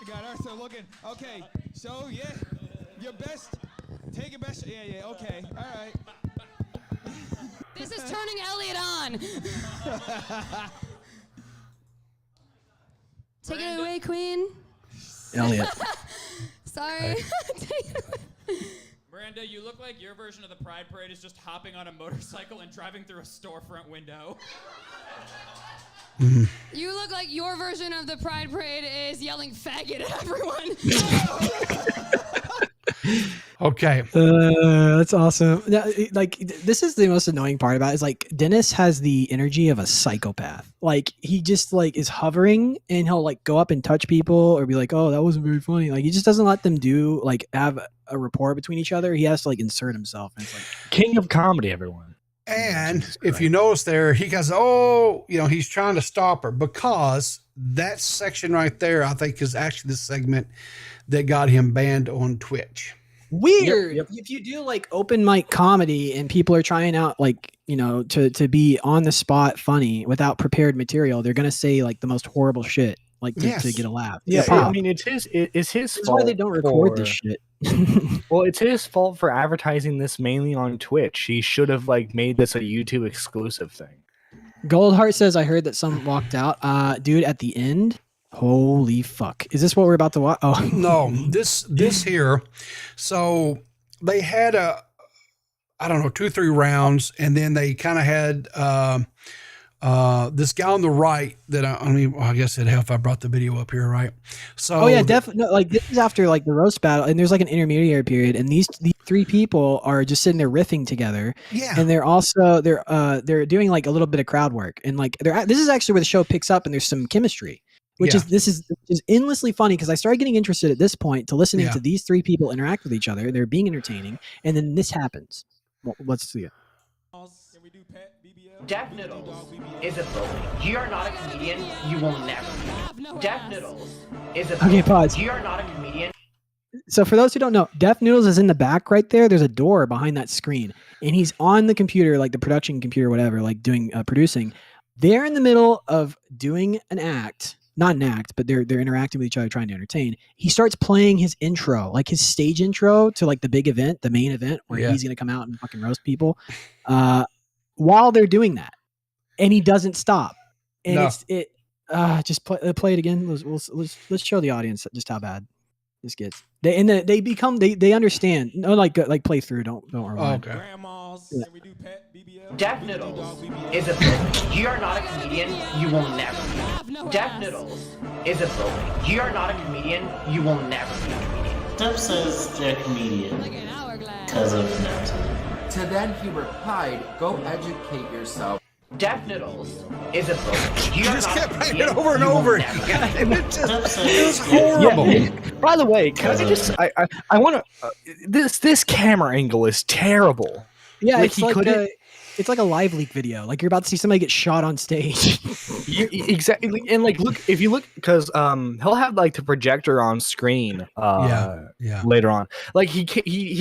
We got Arthur looking. Okay. So, yeah. Your best. Take your best. Yeah. Okay. All right. This is turning Elliot on. Take it away, Queen. Elliot. Sorry. Take it away. Miranda, you look like your version of the Pride Parade is just hopping on a motorcycle and driving through a storefront window. You look like your version of the Pride Parade is yelling faggot at everyone. Okay. That's awesome. Like, this is the most annoying part about it, is like Dennis has the energy of a psychopath. Like, he just like is hovering and he'll like go up and touch people or be like, oh, that wasn't very funny. Like, he just doesn't let them have a rapport between each other. He has to like insert himself. And it's like, King of comedy, everyone. And Jesus if you notice there, he goes, he's trying to stop her because that section right there, I think, is actually the segment that got him banned on Twitch. weird. Yep. If you do like open mic comedy and people are trying out like, to be on the spot funny without prepared material, they're going to say like the most horrible shit, like to Yes. get a laugh. Yeah, It's pop. I mean, it's his That's fault. why they don't record this for- shit. Well, it's his fault for advertising this mainly on Twitch. He should have like made this a YouTube exclusive thing. Goldheart says, I heard that some walked out. Dude, at the end, holy fuck. Is this what we're about to watch? Oh, No, this here. So they had 2, 3 rounds, and then they kind of had this guy on the right that I guess it'd help if I brought the video up here, right? So Oh yeah, definitely. No, like this is after like the roast battle, and there's like an intermediary period, and these 3 people are just sitting there riffing together, yeah, and they're also they're doing like a little bit of crowd work, and like this is actually where the show picks up, and there's some chemistry, which Yeah. is endlessly funny because I started getting interested at this point to listening Yeah. to these 3 people interact with each other. They're being entertaining, and then this happens. Well, let's see it. Can we do pet BBL? Def Noodles is a bully. You are not a comedian. You will never Have be. no Def ass. Noodles is a Okay, bully. pause. You are not a comedian. So for those who don't know, Def Noodles is in the back right there. There's a door behind that screen, and he's on the computer, like the production computer, whatever, like doing producing. They're in the middle of doing an act, not an act, but they're interacting with each other, trying to entertain. He starts playing his intro, like his stage intro to like the big event, the main event, where Yeah. he's gonna come out and fucking roast people, while they're doing that, and he doesn't stop. And No. just play it again. Let's show the audience just how bad this gets. They understand. No, like play through. Don't rewind. okay. Grandmas. Yeah. Can we do pet BBL? Def Noodles is a bully. You are not a comedian. You will never be. Have no Def ass. Noodles is a bully. You are not a comedian. You will never be a comedian. Steph says they're a comedian Like an hourglass. because of Neptune. To that he replied, go educate yourself. Def Noodles is a bully. You You are just not a kept playing comedian. it over and You will over never be. again. It Steph says it was horrible. Yeah. By the way, can I just? I want to. This camera angle is terrible. Yeah, Like, it's he like couldn't- it's like a live leak video. Like you're about to see somebody get shot on stage. Exactly, and like look if you look because he'll have like the projector on screen. Yeah. Later on, like he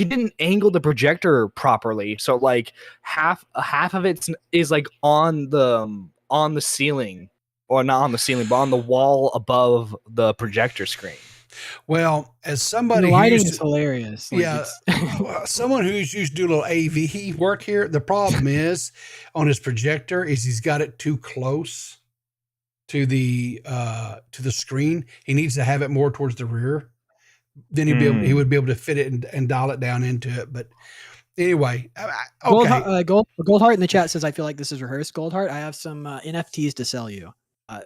didn't angle the projector properly, so like half of it is like on the ceiling, or not on the ceiling, but on the wall above the projector screen. Well, as somebody the who lighting used is to- hilarious. Like, Yeah. it's- Well, someone who's used to do a little AV work here, the problem is on his projector is he's got it too close to the screen. He needs to have it more towards the rear. Then he would be able to fit it and dial it down into it. But Anyway, okay. Goldheart in the chat says, I feel like this is rehearsed. Goldheart, I have some NFTs to sell you.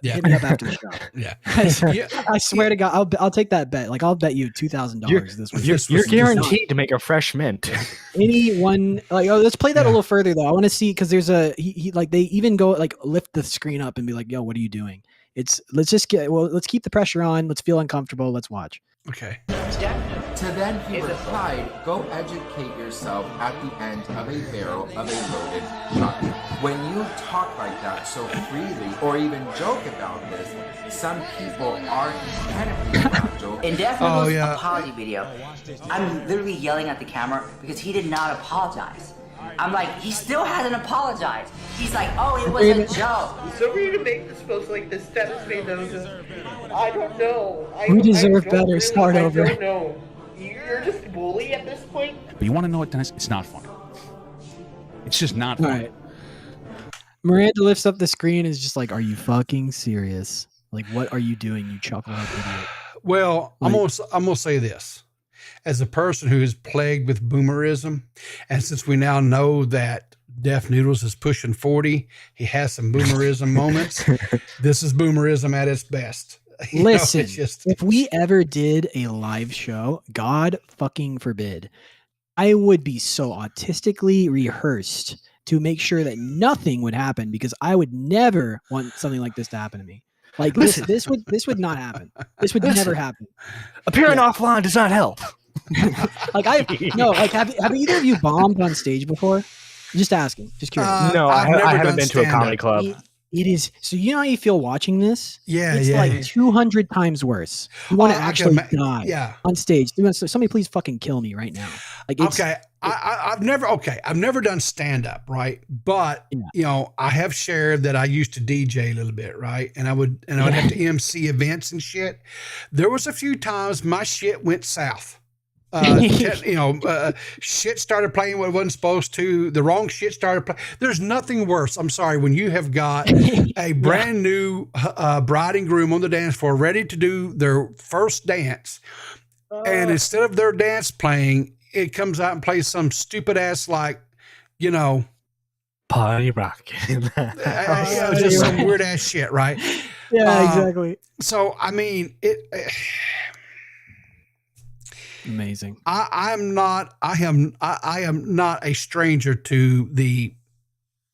Hit me up after the show. Yeah. I swear to God, I'll take that bet. Like, I'll bet you $2,000 this week. You're guaranteed to make a fresh mint. Anyone like, let's play that a little further though. I want to see, because there's he like, they even go like lift the screen up and be like, yo, what are you doing? Let's keep the pressure on. Let's feel uncomfortable. Let's watch. Okay. To then he replied, go educate yourself at the end of a barrel of a loaded shotgun. When you talk like that so freely or even joke about this, some people are incredibly fragile. In Def Noodles' apology video, I'm literally yelling at the camera because he did not apologize. I'm like, he still hasn't apologized. He's like, oh, it was a joke. So we're gonna make this post like this. Dennis Mendoza. I don't know. We deserve better. Start over. I don't know. You're just a bully at this point. But you want to know what, Dennis? It's not fun. It's just not fun. All right. Miranda lifts up the screen and is just like, are you fucking serious? Like, what are you doing, you chucklehead idiot? Well, I'm gonna say this. As a person who is plagued with boomerism, and since we now know that Def Noodles is pushing 40, he has some boomerism moments. This is boomerism at its best. Listen, if we ever did a live show, God fucking forbid, I would be so autistically rehearsed to make sure that nothing would happen, because I would never want something like this to happen to me. Like, this would not happen. This would never happen. Appearing offline does not help. Like, have either of you bombed on stage before? Just asking, just curious. No, I haven't been to a comedy club. It is, so you know how you feel watching this? Yeah, it's like 200 times worse. You want to actually die on stage. Somebody please fucking kill me right now. Like, okay, I've never done stand up, right? But you know, I have shared that I used to DJ a little bit, right? And I would have to MC events and shit. There was a few times my shit went south. Shit started playing what it wasn't supposed to. The wrong shit started playing. There's nothing worse. I'm sorry, when you have got a brand new bride and groom on the dance floor ready to do their first dance, and instead of their dance playing, it comes out and plays some stupid ass, like, you know, party rock. Just some weird ass shit, right? Yeah, exactly. So I mean, amazing. I am not a stranger to the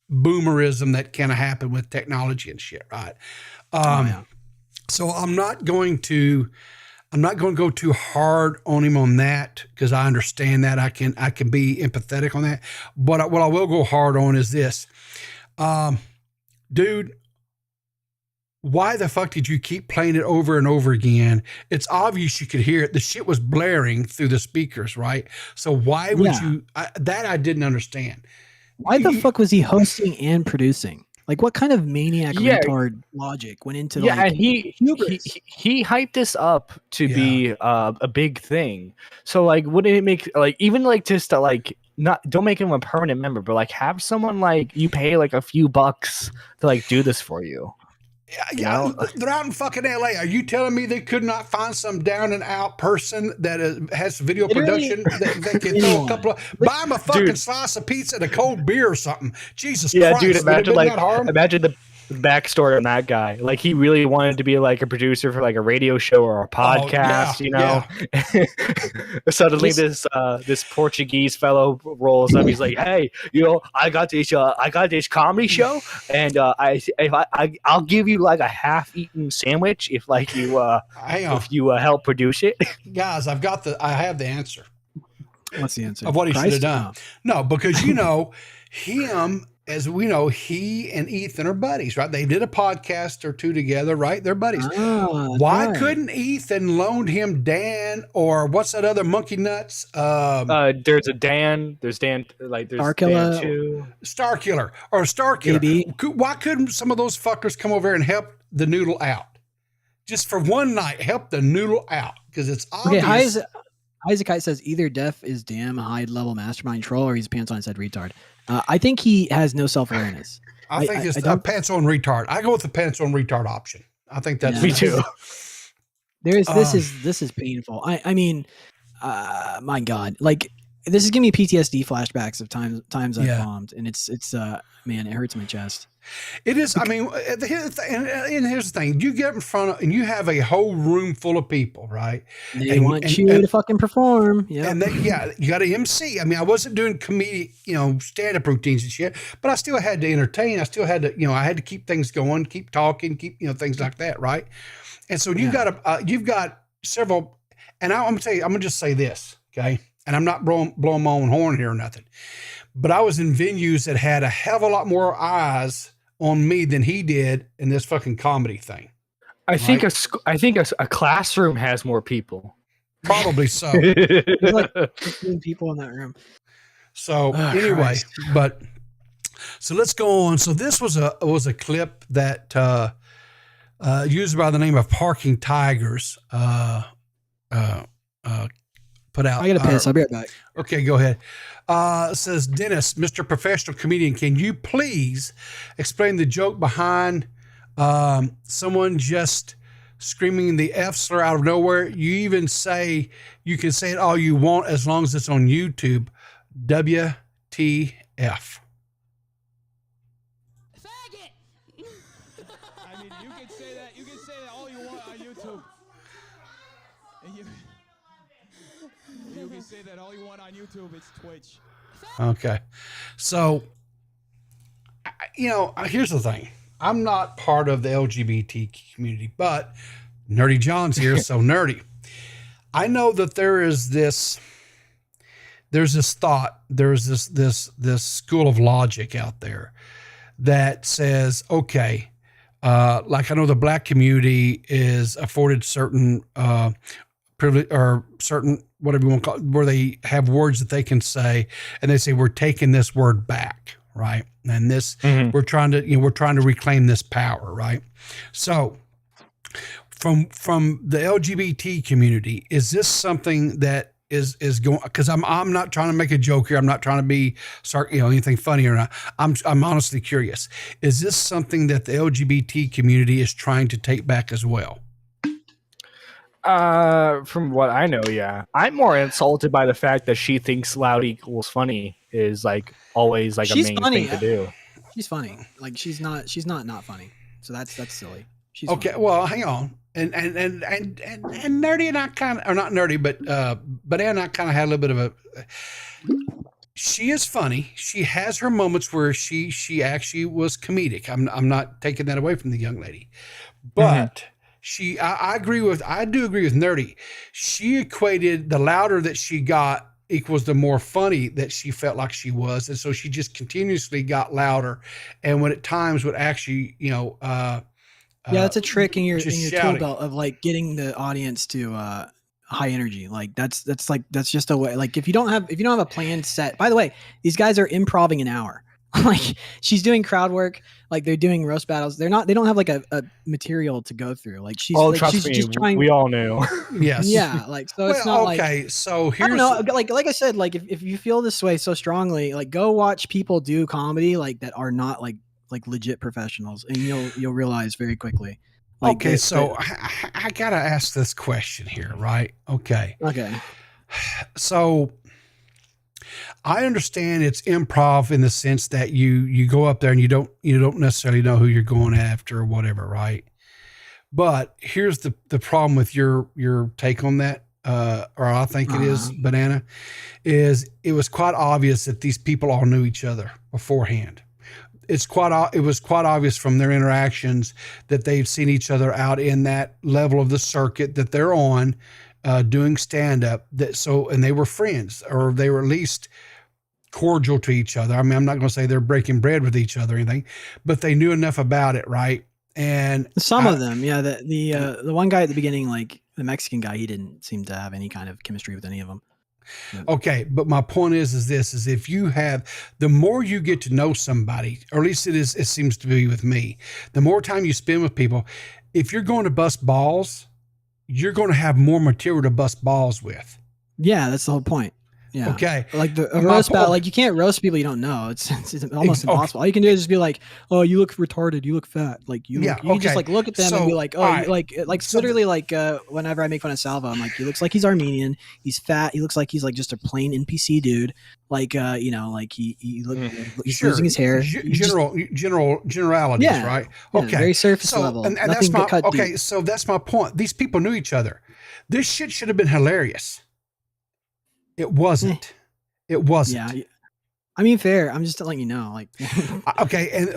boomerism that can happen with technology and shit, right? So I'm not going to go too hard on him on that, because I understand that. I can be empathetic on that. But what I will go hard on is this. Dude, why the fuck did you keep playing it over and over again? It's obvious you could hear it. The shit was blaring through the speakers, right? So why would you? That I didn't understand. Why the fuck was he hosting and producing? Like, what kind of maniac retard logic went into and he hyped this up to be a big thing. So like, wouldn't it make like, even like, just to like, don't make him a permanent member, but like have someone like you pay like a few bucks to like do this for you? Yeah, they're out in fucking LA. Are you telling me they could not find some down and out person that has video production that can throw a couple of, buy him a fucking slice of pizza and a cold beer or something? Jesus Christ. Dude, imagine the backstory on that guy. Like, he really wanted to be like a producer for like a radio show or a podcast, you know? Suddenly this Portuguese fellow rolls up. He's like, hey, you know, I got this comedy show, and I'll give you like a half-eaten sandwich if like you help produce it. Guys, I have the answer. What's the answer? Of what he should have done. No, because you know, him, as we know, he and Ethan are buddies, right? They did a podcast or two together, right? They're buddies. Why couldn't Ethan loan him Dan, or what's that other monkey nuts? There's Dan, there's Dan Starkiller. too. Starkiller or Starkiller. Why couldn't some of those fuckers come over and help the Noodle out? Just for one night, help the Noodle out, because it's obvious. Okay, Isaac says either Def is damn high-level mastermind troll, or he's pants on said retard. I think he has no self-awareness. I think it's a pants on retard. I go with the pants on retard option. I think that's me too. This is painful. I mean, my God, like, this is giving me PTSD flashbacks of times I've bombed, and it's man, it hurts my chest. It is. I mean, here's the thing: you get in front of, and you have a whole room full of people, right? They want you to fucking perform. Yeah, and you got to MC. I mean, I wasn't doing comedic, stand-up routines and shit, but I still had to entertain. I still had to, I had to keep things going, keep talking, keep things like that, right? And so you've got several, and I'm gonna tell you, I'm gonna just say this, okay? And I'm not blowing my own horn here or nothing, but I was in venues that had a hell of a lot more eyes on me than he did in this fucking comedy thing. I think a classroom has more people. Probably so. There's like 15 people in that room. So anyway, so let's go on. So this was a clip that user by the name of Parking Tigers put out. I gotta piss. I'll be right back. Okay, go ahead. Says Dennis, Mr. Professional Comedian, can you please explain the joke behind someone just screaming the F slur out of nowhere? You can say it all you want as long as it's on YouTube. WTF. Faggot. I mean, you can say that all you want on YouTube. You can say that all you want on YouTube. It's Twitch. Okay. So, here's the thing. I'm not part of the LGBT community, but Nerdy John's here, so nerdy. I know that there's this thought, there's this school of logic out there that says, okay, like I know the black community is afforded certain privilege or certain, whatever you want to call it, where they have words that they can say, and they say, we're taking this word back, right? And this, we're trying to reclaim this power, right? So from the LGBT community, is this something that is going, because I'm not trying to make a joke here, I'm not trying to be anything funny or not. I'm honestly curious. Is this something that the LGBT community is trying to take back as well? From what I know, yeah. I'm more insulted by the fact that she thinks loud equals funny is like always like she's a main funny. thing to do. She's funny. Like she's not funny. So that's silly. She's okay. funny. Well, hang on. And nerdy and I kind of, or not nerdy, but Banana and I kind of had a little bit of a. She is funny. She has her moments where she actually was comedic. I'm not taking that away from the young lady, but. I do agree with Nerdy. She equated the louder that she got equals the more funny that she felt like she was. And so she just continuously got louder. And when at times would actually, that's a trick in your tool shouting. belt of like getting the audience to high energy. Like that's just a way. Like if you don't have a planned set, by the way, these guys are improvising an hour. Like she's doing crowd work, like they're doing roast battles. They don't have like a material to go through. Like she's just trying. We all knew. Yes. Yeah. Like, so it's not okay. So here's, I don't know. Like I said, like if you feel this way so strongly, like go watch people do comedy, like that are not like legit professionals, and you'll realize very quickly. Like, okay. So I gotta ask this question here, right? Okay. So I understand it's improv in the sense that you go up there and you don't necessarily know who you're going after or whatever, right? But here's the problem with your take on that, or I think it is, Banana, is it was quite obvious that these people all knew each other beforehand. It was quite obvious from their interactions that they've seen each other out in that level of the circuit that they're on, doing stand-up, and they were friends, or they were at least cordial to each other. I mean, I'm not going to say they're breaking bread with each other or anything, but they knew enough about it, right? And some of them, yeah. The one guy at the beginning, like the Mexican guy, he didn't seem to have any kind of chemistry with any of them. Okay, but my point is if you have, the more you get to know somebody, or at least it seems to be with me, the more time you spend with people, if you're going to bust balls, you're going to have more material to bust balls with. Yeah, that's the whole point. Yeah. Okay. Like a My roast battle, point- like you can't roast people you don't know. It's almost impossible. All you can do is just be like, "Oh, you look retarded. You look fat." Like you can just like look at them and be like, "Oh, all right. literally like whenever I make fun of Salvo, I'm like, he looks like he's Armenian. He's fat. He looks like he's like just a plain NPC dude. Like like he's losing his hair. Generalities, right? Yeah, Okay. very surface level. And Nothing that's my cut deep. okay. So that's my point. These people knew each other. This shit should have been hilarious. It wasn't. It wasn't. Yeah. I mean, fair. I'm just letting you know. Like, okay. And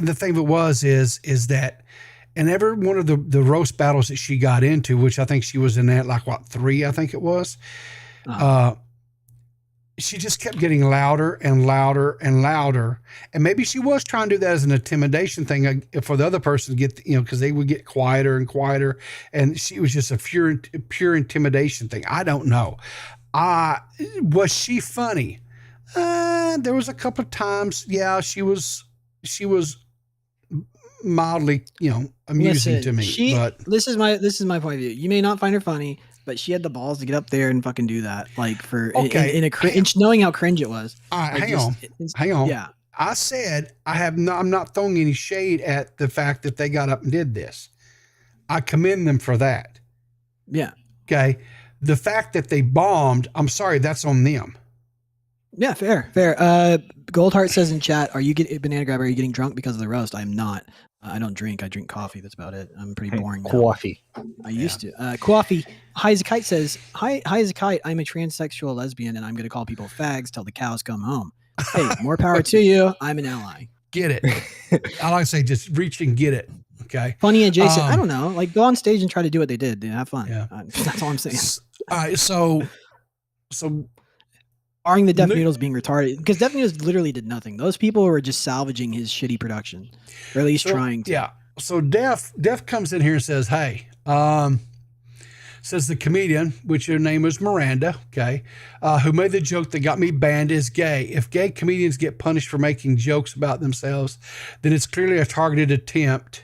the thing that was is that in every one of the roast battles that she got into, which I think she was in that, like what, 3, I think it was. She just kept getting louder and louder and louder. And maybe she was trying to do that as an intimidation thing for the other person to get, because they would get quieter and quieter. And she was just a pure intimidation thing. I don't know. Was she funny? There was a couple of times. Yeah, she was mildly, amusing to me. But this is my point of view. You may not find her funny, but she had the balls to get up there and fucking do that, like in a cringe, knowing how cringe it was. All right, like hang on. Yeah, I said I'm not throwing any shade at the fact that they got up and did this. I commend them for that. Yeah. Okay. The fact that they bombed, I'm sorry, that's on them. Yeah, fair. Goldheart says in chat, Banana Grabber, are you getting drunk because of the roast? I'm not. I don't drink. I drink coffee. That's about it. I'm pretty boring now. Coffee. I used to. Coffee. High as a Kite says, Hi as a Kite, I'm a transsexual lesbian and I'm going to call people fags till the cows come home. Hey, more power to you. I'm an ally. Get it. I like to say just reach and get it. Okay. Funny adjacent. I don't know. Like go on stage and try to do what they did. Have fun. Yeah. That's all I'm saying. All right. So barring the Deaf Noodles being retarded, because Deaf Noodles literally did nothing. Those people were just salvaging his shitty production, or at least trying to. Yeah. So Def comes in here and says, "Hey, says the comedian, which her name was Miranda, okay, who made the joke that got me banned is gay. If gay comedians get punished for making jokes about themselves, then it's clearly a targeted attempt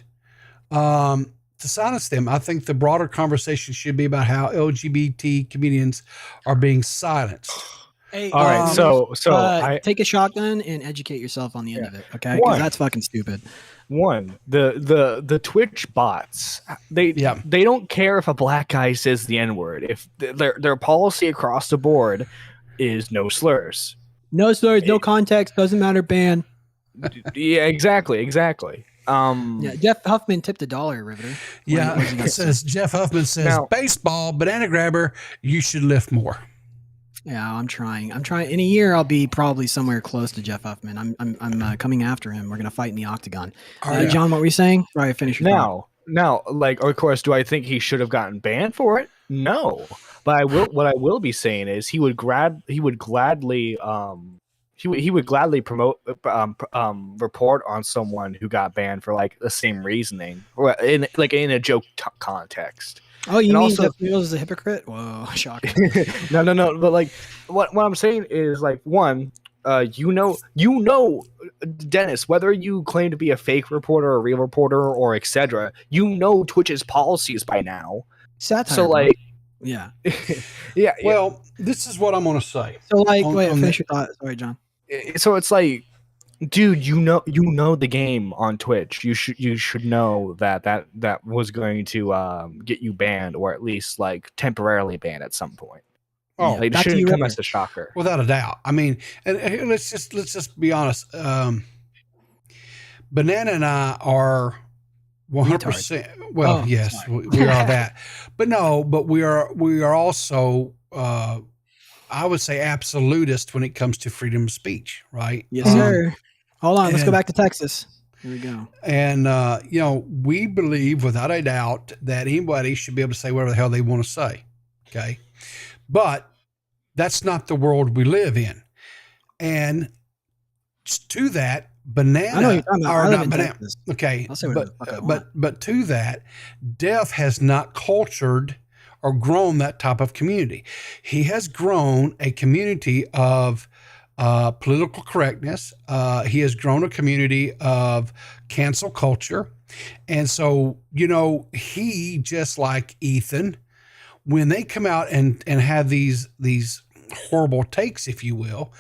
to silence them. I think the broader conversation should be about how LGBT comedians are being silenced." Hey, all right, so take a shotgun and educate yourself on the end of it, okay? Because that's fucking stupid. The Twitch bots, they don't care if a black guy says the N-word. If their policy across the board is no slurs, no context, doesn't matter, ban. Yeah, exactly. Jeff Huffman tipped $1, Riveter. It says Jeff Huffman says baseball, Banana Grabber, you should lift more. Yeah, I'm trying. In a year, I'll be probably somewhere close to Jeff Huffman. I'm coming after him. We're gonna fight in the octagon. John, what were you saying? All right, finish your thought. Now, like, of course, do I think he should have gotten banned for it? No, but what I will be saying is he would gladly promote report on someone who got banned for like the same reasoning, or in a joke context. Oh, you mean Deaf Noodles is a hypocrite? Whoa, shocking. No. But like, what I'm saying is like, one, Dennis, whether you claim to be a fake reporter, a real reporter, or etc., Twitch's policies by now. Satire. So like, yeah. Yeah. Well, this is what I'm gonna say. So like, finish your thought. Sorry, John. So it's like, dude, you know the game on Twitch. You should know that was going to get you banned, or at least like temporarily banned at some point. Oh, like, it shouldn't come as a shocker, without a doubt. I mean, and let's just be honest. Banana and I are 100%. Well, yes, we are that, but we are also. I would say absolutist when it comes to freedom of speech, right? Yes, sir. Hold on, let's go back to Texas. Here we go. And we believe without a doubt that anybody should be able to say whatever the hell they want to say. Okay. But that's not the world we live in. And to that, Banana, I know you're talking about. or I live not in Banana. Texas. Okay. I'll say whatever the fuck I want. But to that, Death has not cultured or grown that type of community. He has grown a community of political correctness. He has grown a community of cancel culture. And so, he, just like Ethan, when they come out and have these horrible takes, if you will.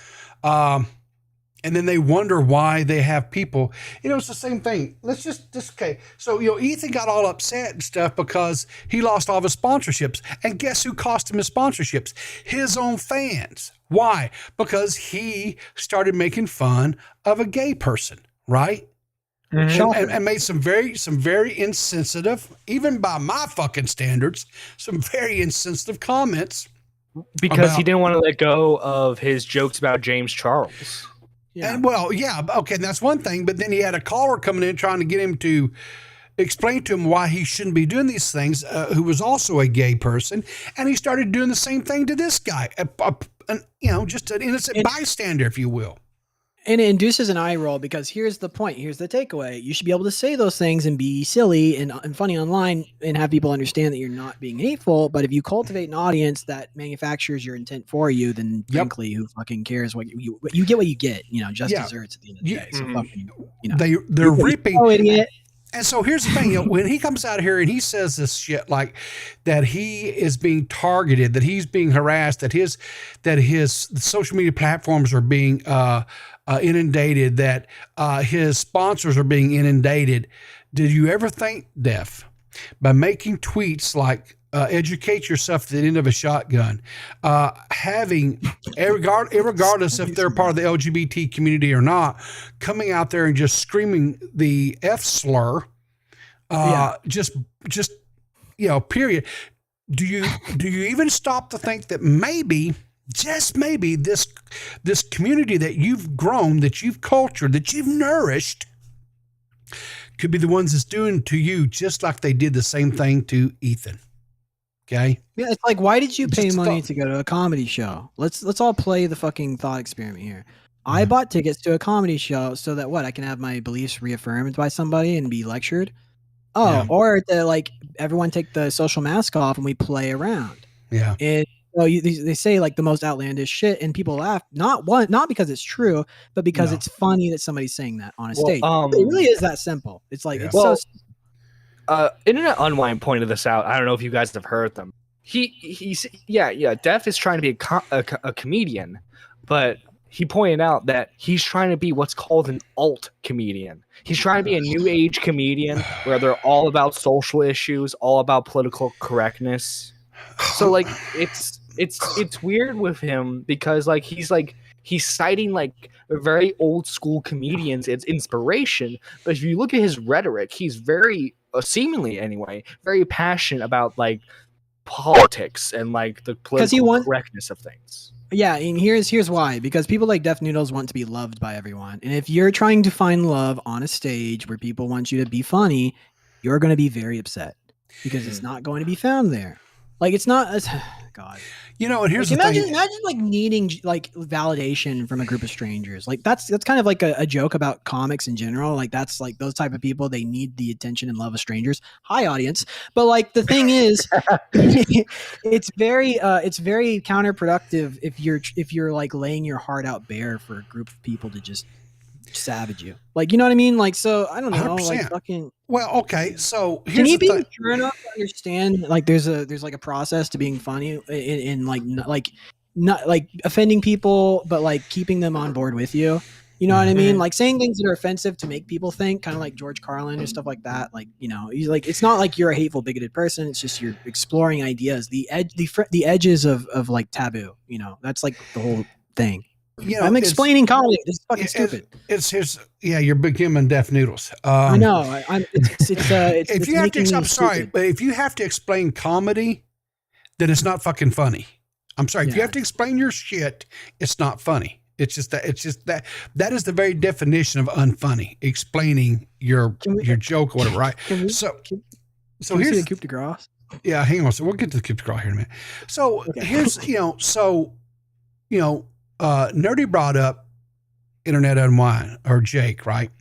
And then they wonder why they have people, it's the same thing. Let's just okay. So, Ethan got all upset and stuff because he lost all of his sponsorships. And guess who cost him his sponsorships? His own fans. Why? Because he started making fun of a gay person, right? Mm-hmm. And made some very insensitive, even by my fucking standards, some very insensitive comments. Because he didn't want to let go of his jokes about James Charles. Yeah. And okay, that's one thing. But then he had a caller coming in trying to get him to explain to him why he shouldn't be doing these things, who was also a gay person. And he started doing the same thing to this guy, just an innocent bystander, if you will. And it induces an eye roll because here's the point. Here's the takeaway. You should be able to say those things and be silly and funny online and have people understand that you're not being hateful. But if you cultivate an audience that manufactures your intent for you, then frankly, who fucking cares what you get what you get, just desserts at the end of the day. So fucking, they're reaping. Oh, idiot. And so here's the thing, when he comes out here and he says this shit like that he is being targeted, that he's being harassed, that his social media platforms are being inundated, that his sponsors are being inundated. Did you ever think, Def, by making tweets like educate yourself at the end of a shotgun, having, regardless if they're part of the LGBT community or not, coming out there and just screaming the F slur, just period. Do you even stop to think that maybe, just maybe, this community that you've grown, that you've cultured, that you've nourished, could be the ones that's doing to you just like they did the same thing to Ethan? Okay. Yeah, it's like, why did you pay money to go to a comedy show? Let's all play the fucking thought experiment here. I bought tickets to a comedy show so that I can have my beliefs reaffirmed by somebody and be lectured. Or to everyone take the social mask off and we play around. Yeah. And they say the most outlandish shit and people laugh, not because it's true, but because it's funny that somebody's saying that on a stage. It really is that simple. It's it's so simple. Internet Unwind pointed this out. I don't know if you guys have heard them. He's Def is trying to be a comedian, but he pointed out that he's trying to be what's called an alt comedian. He's trying to be a new age comedian where they're all about social issues, all about political correctness. So it's weird with him because he's citing very old school comedians as inspiration, but if you look at his rhetoric, he's very seemingly anyway very passionate about politics and the political correctness of things. Yeah, and here's why. Because people like Def Noodles want to be loved by everyone, and if you're trying to find love on a stage where people want you to be funny, you're going to be very upset because it's not going to be found there. It's not. God. And here's the thing. Imagine needing validation from a group of strangers. That's kind of a joke about comics in general. That's those type of people, they need the attention and love of strangers. Hi, audience. But the thing is, it's very counterproductive if you're laying your heart out bare for a group of people to just savage you. You know what I mean? So I don't know. 100%. Well, okay. So can you be mature enough to understand there's a process to being funny in not offending people, but keeping them on board with you. You know what I mean? Saying things that are offensive to make people think, kind of like George Carlin or stuff like that. He's it's not like you're a hateful, bigoted person. It's just you're exploring ideas, the edges of taboo. That's the whole thing. I'm explaining comedy. This is fucking stupid. You're becoming Def Noodles. I know. If you have to, I'm sorry, but if you have to explain comedy, then it's not fucking funny. I'm sorry. If you have to explain your shit, it's not funny. It's just that that is the very definition of unfunny. Explaining your joke or whatever, right? So here's the coup de grace. Yeah, hang on. So we'll get to the coup de grace here in a minute. So here's Nerdy brought up Internet Unwind, or Jake, right?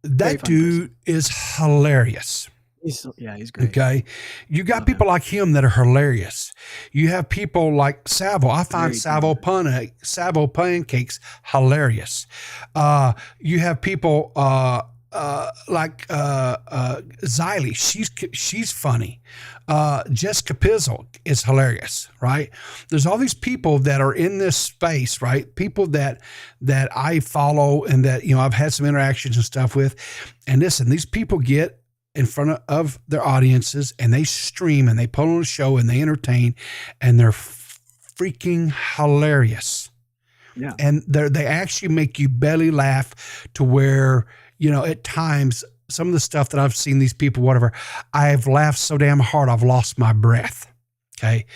That dude is hilarious. He's great. Okay. You got people like him that are hilarious. You have people like Savo. I find Savo pancakes hilarious. You have people Xylee, she's funny. Jessica Pizzle is hilarious, right? There's all these people that are in this space, right? People that I follow and that, you know, I've had some interactions and stuff with. And listen, these people get in front of their audiences and they stream and they put on a show and they entertain and they're freaking hilarious. Yeah. And they actually make you belly laugh to where, you know, at times, some of the stuff that I've seen these people, whatever, I've laughed so damn hard, I've lost my breath. Okay.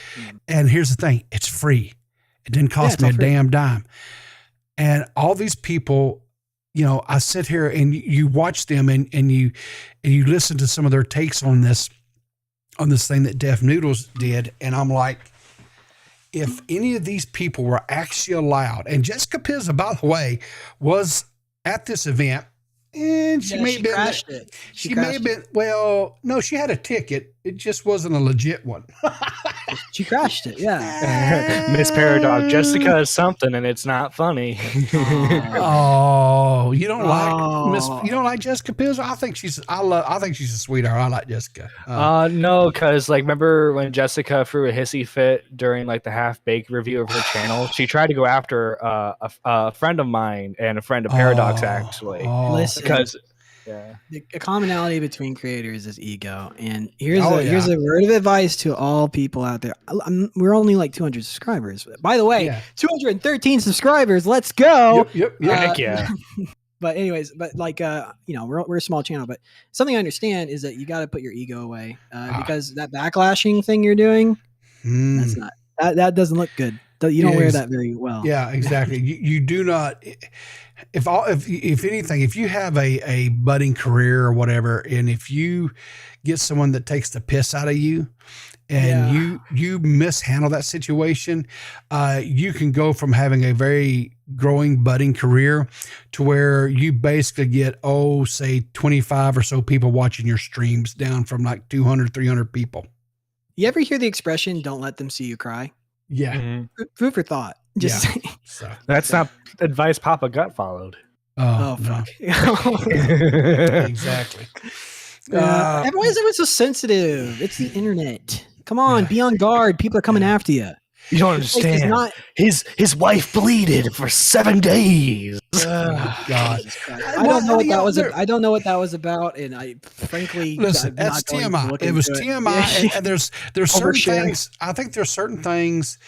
And here's the thing. It's free. It didn't cost me a damn dime. And all these people, you know, I sit here and you watch them and you listen to some of their takes on this thing that Def Noodles did. And I'm like, if any of these people were actually allowed, and Jessica Pizza, by the way, was at this event, and she may have been crashed it. She may have been, well, no, she had a ticket. It just wasn't a legit one. She crashed it. Yeah. Miss Paradox, Jessica is something and it's not funny. Oh, you don't like Jessica Pizza? I think she's a sweetheart. I like Jessica. No, because like remember when Jessica threw a hissy fit during like the half baked review of her channel? She tried to go after a friend of mine and a friend of Paradox actually. Listen, because the commonality between creators is ego. And here's a word of advice to all people out there. We're only like 200 subscribers. By the way, 213 subscribers. Let's go. Yep. Heck yeah. But anyways, like, you know, we're a small channel, but something I understand is that you got to put your ego away because that backlashing thing you're doing, that doesn't look good. You don't wear that very well. Yeah, exactly. you do not. If anything, if you have a budding career or whatever, and if you get someone that takes the piss out of you, and you mishandle that situation, you can go from having a very growing, budding career to where you basically get, say 25 or so people watching your streams down from like 200, 300 people. You ever hear the expression, don't let them see you cry? Yeah. Food for thought. Just so, that's not advice Papa Gut followed. Oh fuck. Exactly. Why is everyone so sensitive? It's the internet. Come on, be on guard. People are coming after you. You don't understand. His wife bleeded for 7 days. Oh, God. I don't know what that was. I don't know what that was about, and I frankly listen. That's TMI. It was TMI, and there's certain things. I think there's certain things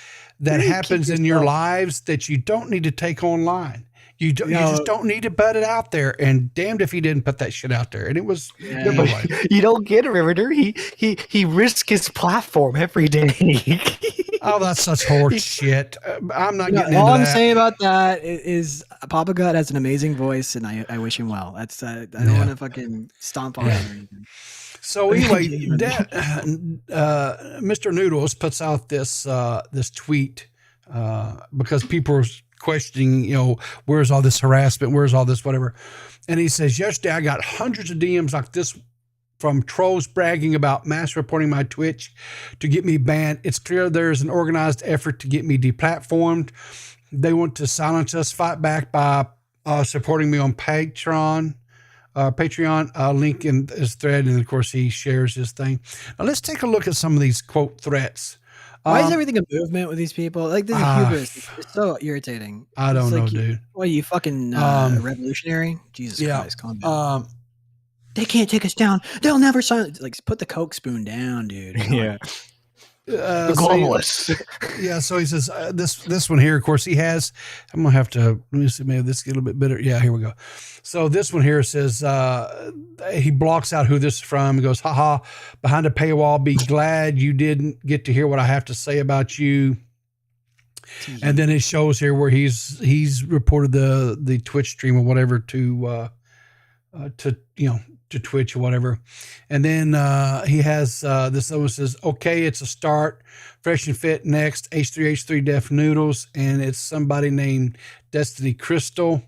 that happens in your lives that you don't need to take online. You just don't need to put it out there. And damned if he didn't put that shit out there. And it was anyway. You don't get it, Riveter. He risks his platform every day. Oh, that's such horse shit. I'm not getting into all that. I'm saying about that is Papa Gut has an amazing voice, and I wish him well. That's I don't want to fucking stomp on him or anything. So anyway, Mr. Noodles puts out this tweet because people are questioning, you know, where's all this harassment? Where's all this whatever? And he says, yesterday I got hundreds of DMs like this from trolls bragging about mass reporting my Twitch to get me banned. It's clear there's an organized effort to get me deplatformed. They want to silence us, fight back by supporting me on Patreon. Link in his thread, and of course he shares his thing. Now let's take a look at some of these quote threats. Why is everything a movement with these people? Like, this is hubris. It's so irritating. I don't know, dude. What are you, fucking revolutionary? Jesus Christ, calm down. They can't take us down. They'll never silence. Like, put the Coke spoon down, dude. Yeah. The globalists. So he says this one here, of course, he has. I'm gonna have to let me see, maybe this get a little bit better. Yeah, here we go. So this one here says he blocks out who this is from. He goes, haha, behind a paywall, be glad you didn't get to hear what I have to say about you. And then it shows here where he's reported the Twitch stream or whatever to Twitch or whatever. And then he has this other one says, okay, it's a start. Fresh and Fit next. H3H3 Def Noodles. And it's somebody named Destiny Crystal.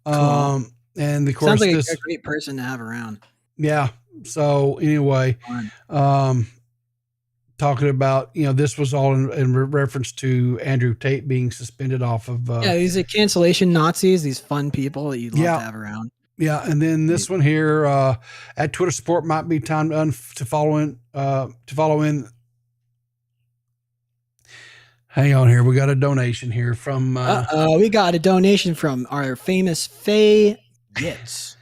Cool. And of course, sounds like a great person to have around. Yeah. So anyway, talking about, this was all in reference to Andrew Tate being suspended off of. These are cancellation Nazis, these fun people that you'd love to have around. Yeah, and then this one here at Twitter support might be time to follow in. Hang on here, we got a donation here from. We got a donation from our famous Faye Gitz.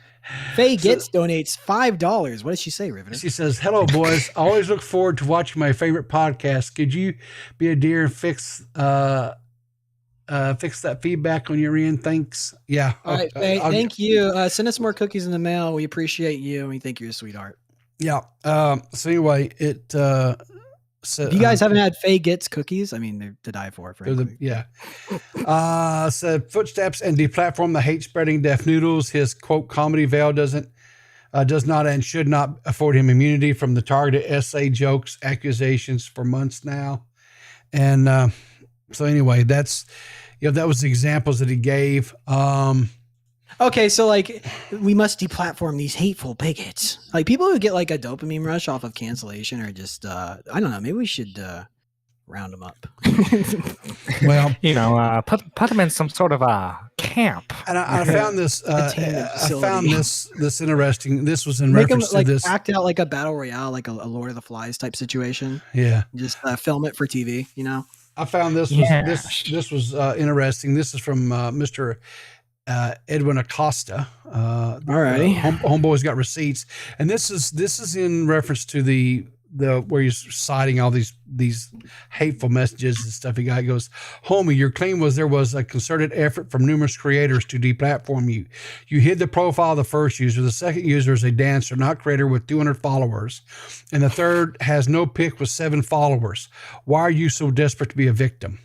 Faye Gitz donates $5. What does she say, Riveter? She says, "Hello, boys. I always look forward to watching my favorite podcast. Could you be a dear and fix that feedback on your end? Thanks." Yeah. All right, Faye, thank you. Send us more cookies in the mail. We appreciate you, and we think you're a sweetheart. Yeah. So anyway, it. If you guys haven't had Faye Gitz cookies, I mean, they're to die for. Yeah. Said footsteps and deplatform the hate spreading deaf Noodles. His quote comedy veil does not and should not afford him immunity from the targeted essay jokes accusations for months now. And so anyway, that was the examples that he gave. Okay, so like we must deplatform these hateful bigots. Like people who get like a dopamine rush off of cancellation are just I don't know, maybe we should round them up. Well, put them in some sort of camp. And I found this this interesting. This was in Make reference them, to this. act out like a battle royale, like a Lord of the Flies type situation. Yeah. Just film it for TV, I found this was interesting. This is from Mr. Edwin Acosta. Alrighty. Homeboy's got receipts, and this is in reference to the where he's citing all these hateful messages and stuff. He goes, "Homie, your claim was there was a concerted effort from numerous creators to deplatform you. You hid the profile of the first user. The second user is a dancer, not creator, with 200 followers, and the third has no pic with 7 followers. Why are you so desperate to be a victim?"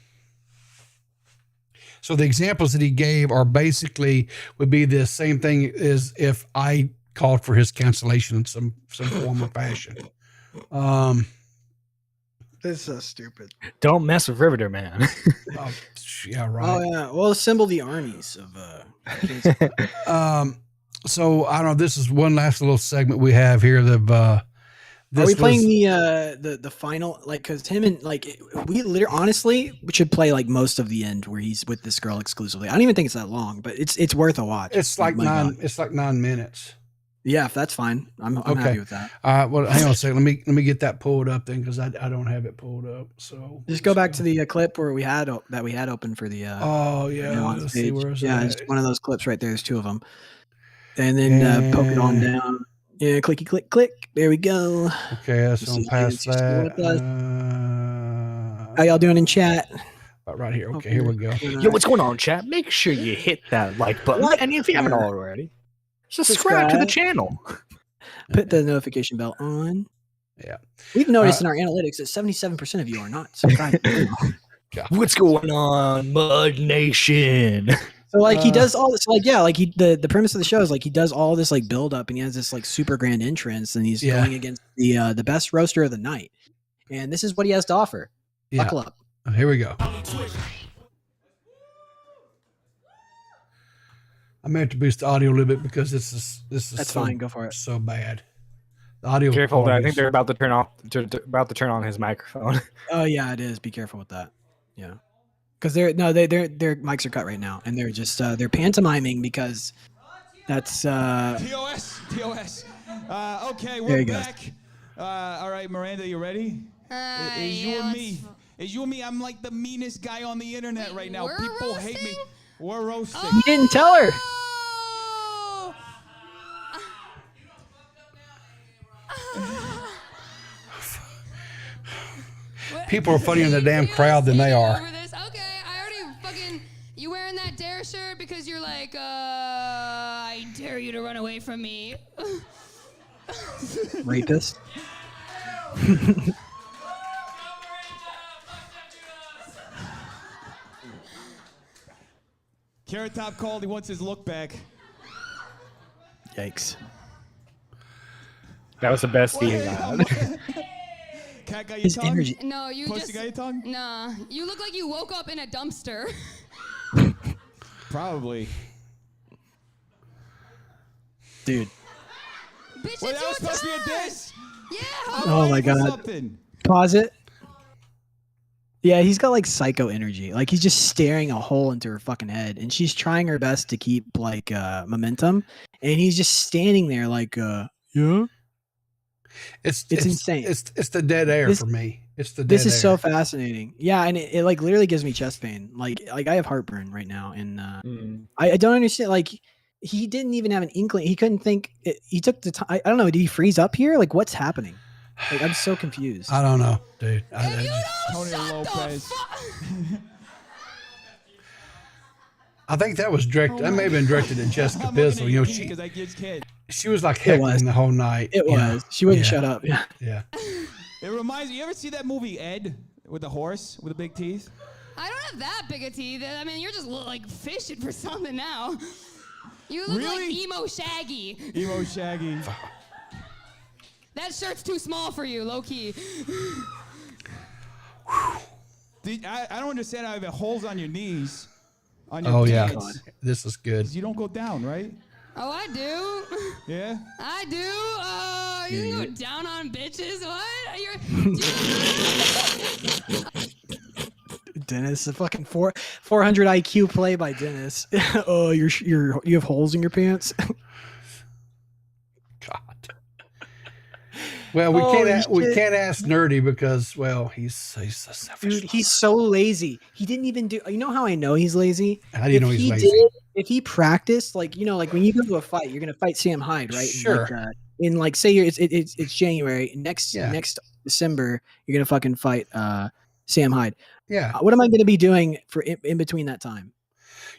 So the examples that he gave are basically would be the same thing as if I called for his cancellation in some form or fashion. This is so stupid. Don't mess with Riveter, man. Yeah, right. Oh yeah, we'll assemble the armies of. So I don't know. This is one last little segment we have here. Are we playing the final, like, because him and we literally honestly we should play like most of the end where he's with this girl exclusively. I don't even think it's that long, but it's worth a watch. It's like 9 minutes. Yeah, if that's fine. I'm happy with that. Well, hang on a second. Let me get that pulled up then, because I don't have it pulled up. So just go back to the clip where we had open for the. Oh yeah, let's see where's yeah, that? it's one of those clips right there. There's 2 of them, and then poke it on down. Yeah, clicky click click. There we go. Okay, that's on past that. How y'all doing in chat? Right here. Okay, here we go. Yo, what's going on, chat? Make sure you hit that like button, and if you haven't already, subscribe to the channel. Put the notification bell on. Yeah, we've noticed in our analytics that 77% of you are not subscribed. What's going on, Mud Nation? So he does all this, the premise of the show is he does all this build up, and he has this super grand entrance, and he's going against the best roaster of the night, and this is what he has to offer. Yeah. Buckle up. Here we go. I may have to boost the audio a little bit because this is that's fine. Go for it. So bad. The audio. Careful! I think they're about to turn on his microphone. Oh yeah, it is. Be careful with that. Yeah. Because their mics are cut right now, and they're just they're pantomiming because that's TOS. Okay, we're back. All right, Miranda, you ready? It's you and me. It's you and me. I'm like the meanest guy on the internet right now. People hate me. We're roasting. You didn't tell her. People are funnier in the damn crowd than they are. You wearing that dare shirt because you're like, I dare you to run away from me. Rapist. Carrot Top called. He wants his look back. Yikes. That was the best thing he got. Cat got your tongue? No, you Pussy just got your tongue? Nah. You look like you woke up in a dumpster. Probably. Dude. Bitch, well, that was supposed to be a diss? Yeah. Oh my god. Pause it. Yeah, he's got like psycho energy. Like he's just staring a hole into her fucking head, and she's trying her best to keep like momentum, and he's just standing there like, yeah. It's insane. It's the dead air for me. It's the dead This is air. so fascinating. Yeah, and it like literally gives me chest pain. Like I have heartburn right now, and I don't understand. Like he didn't even have an inkling. He couldn't think. He took the time. I don't know. Did he freeze up here? Like what's happening? Like I'm so confused. I don't know, dude. Tony Lopez. I think that was directed. That may have been directed at Jessica Bizzle. You know, she was like heckling the whole night. It was. She wouldn't shut up. Yeah. Yeah. It reminds me. You ever see that movie Ed with the horse with the big teeth? I don't have that big of teeth. I mean, you're just like fishing for something now. You look like emo Shaggy. Emo Shaggy. That shirt's too small for you, low key. I don't understand how you have holes on your knees. On Oh your yeah, pants. this is good. You don't go down, right? Oh, I do. Yeah. I do. You can go down on bitches. What? Dennis, a fucking 400 IQ play by Dennis. Oh, you have holes in your pants. God. Well, we can't ask Nerdy because he's so selfish. Dude, he's so lazy. He didn't even do. You know how I know he's lazy? How do you know he's lazy? If he practiced, like like when you go to a fight, you're gonna fight Sam Hyde, right? Sure. In like say it's January next December, you're gonna fucking fight Sam Hyde. Yeah. What am I gonna be doing for in between that time?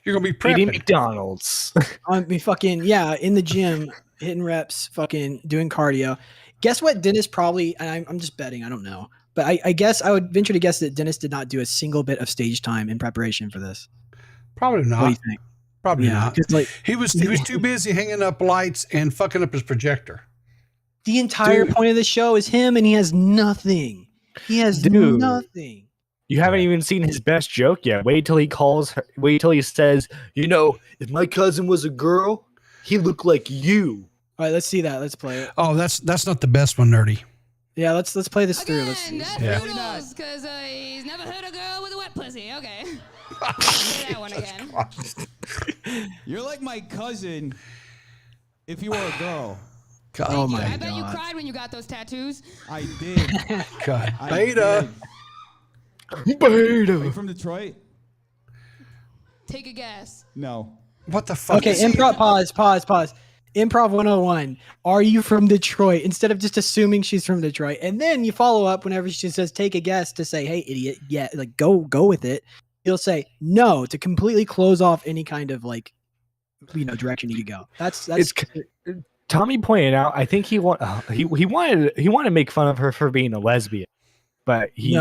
You're gonna be Eating prepping. McDonald's. I'm be fucking in the gym, hitting reps, fucking doing cardio. Guess what? Dennis probably, and I'm just betting. I don't know, but I guess I would venture to guess that Dennis did not do a single bit of stage time in preparation for this. Probably not. What do you think? Probably not. Like he was too busy hanging up lights and fucking up his projector. The entire point of the show is him, and he has nothing. He has nothing. You haven't even seen his best joke yet. Wait till he calls her. Wait till he says, if my cousin was a girl, he looked like you. All right, let's see that. Let's play it. Oh, that's not the best one, Nerdy. Yeah, let's play this through. Let's see. That's Noodles, because he's never heard a girl with a wet pussy. Okay. Say that one again. You're like my cousin if you were a girl. God, oh my I bet you cried when you got those tattoos. I did. God. Beta. Are you from Detroit? Take a guess. No. What the fuck? Okay, improv. Pause. Improv 101. Are you from Detroit? Instead of just assuming she's from Detroit, and then you follow up whenever she says take a guess to say, "Hey, idiot, yeah, like go with it." You'll say no to completely close off any kind of direction you could go. That's Tommy pointed out. I think he wanted to make fun of her for being a lesbian, but it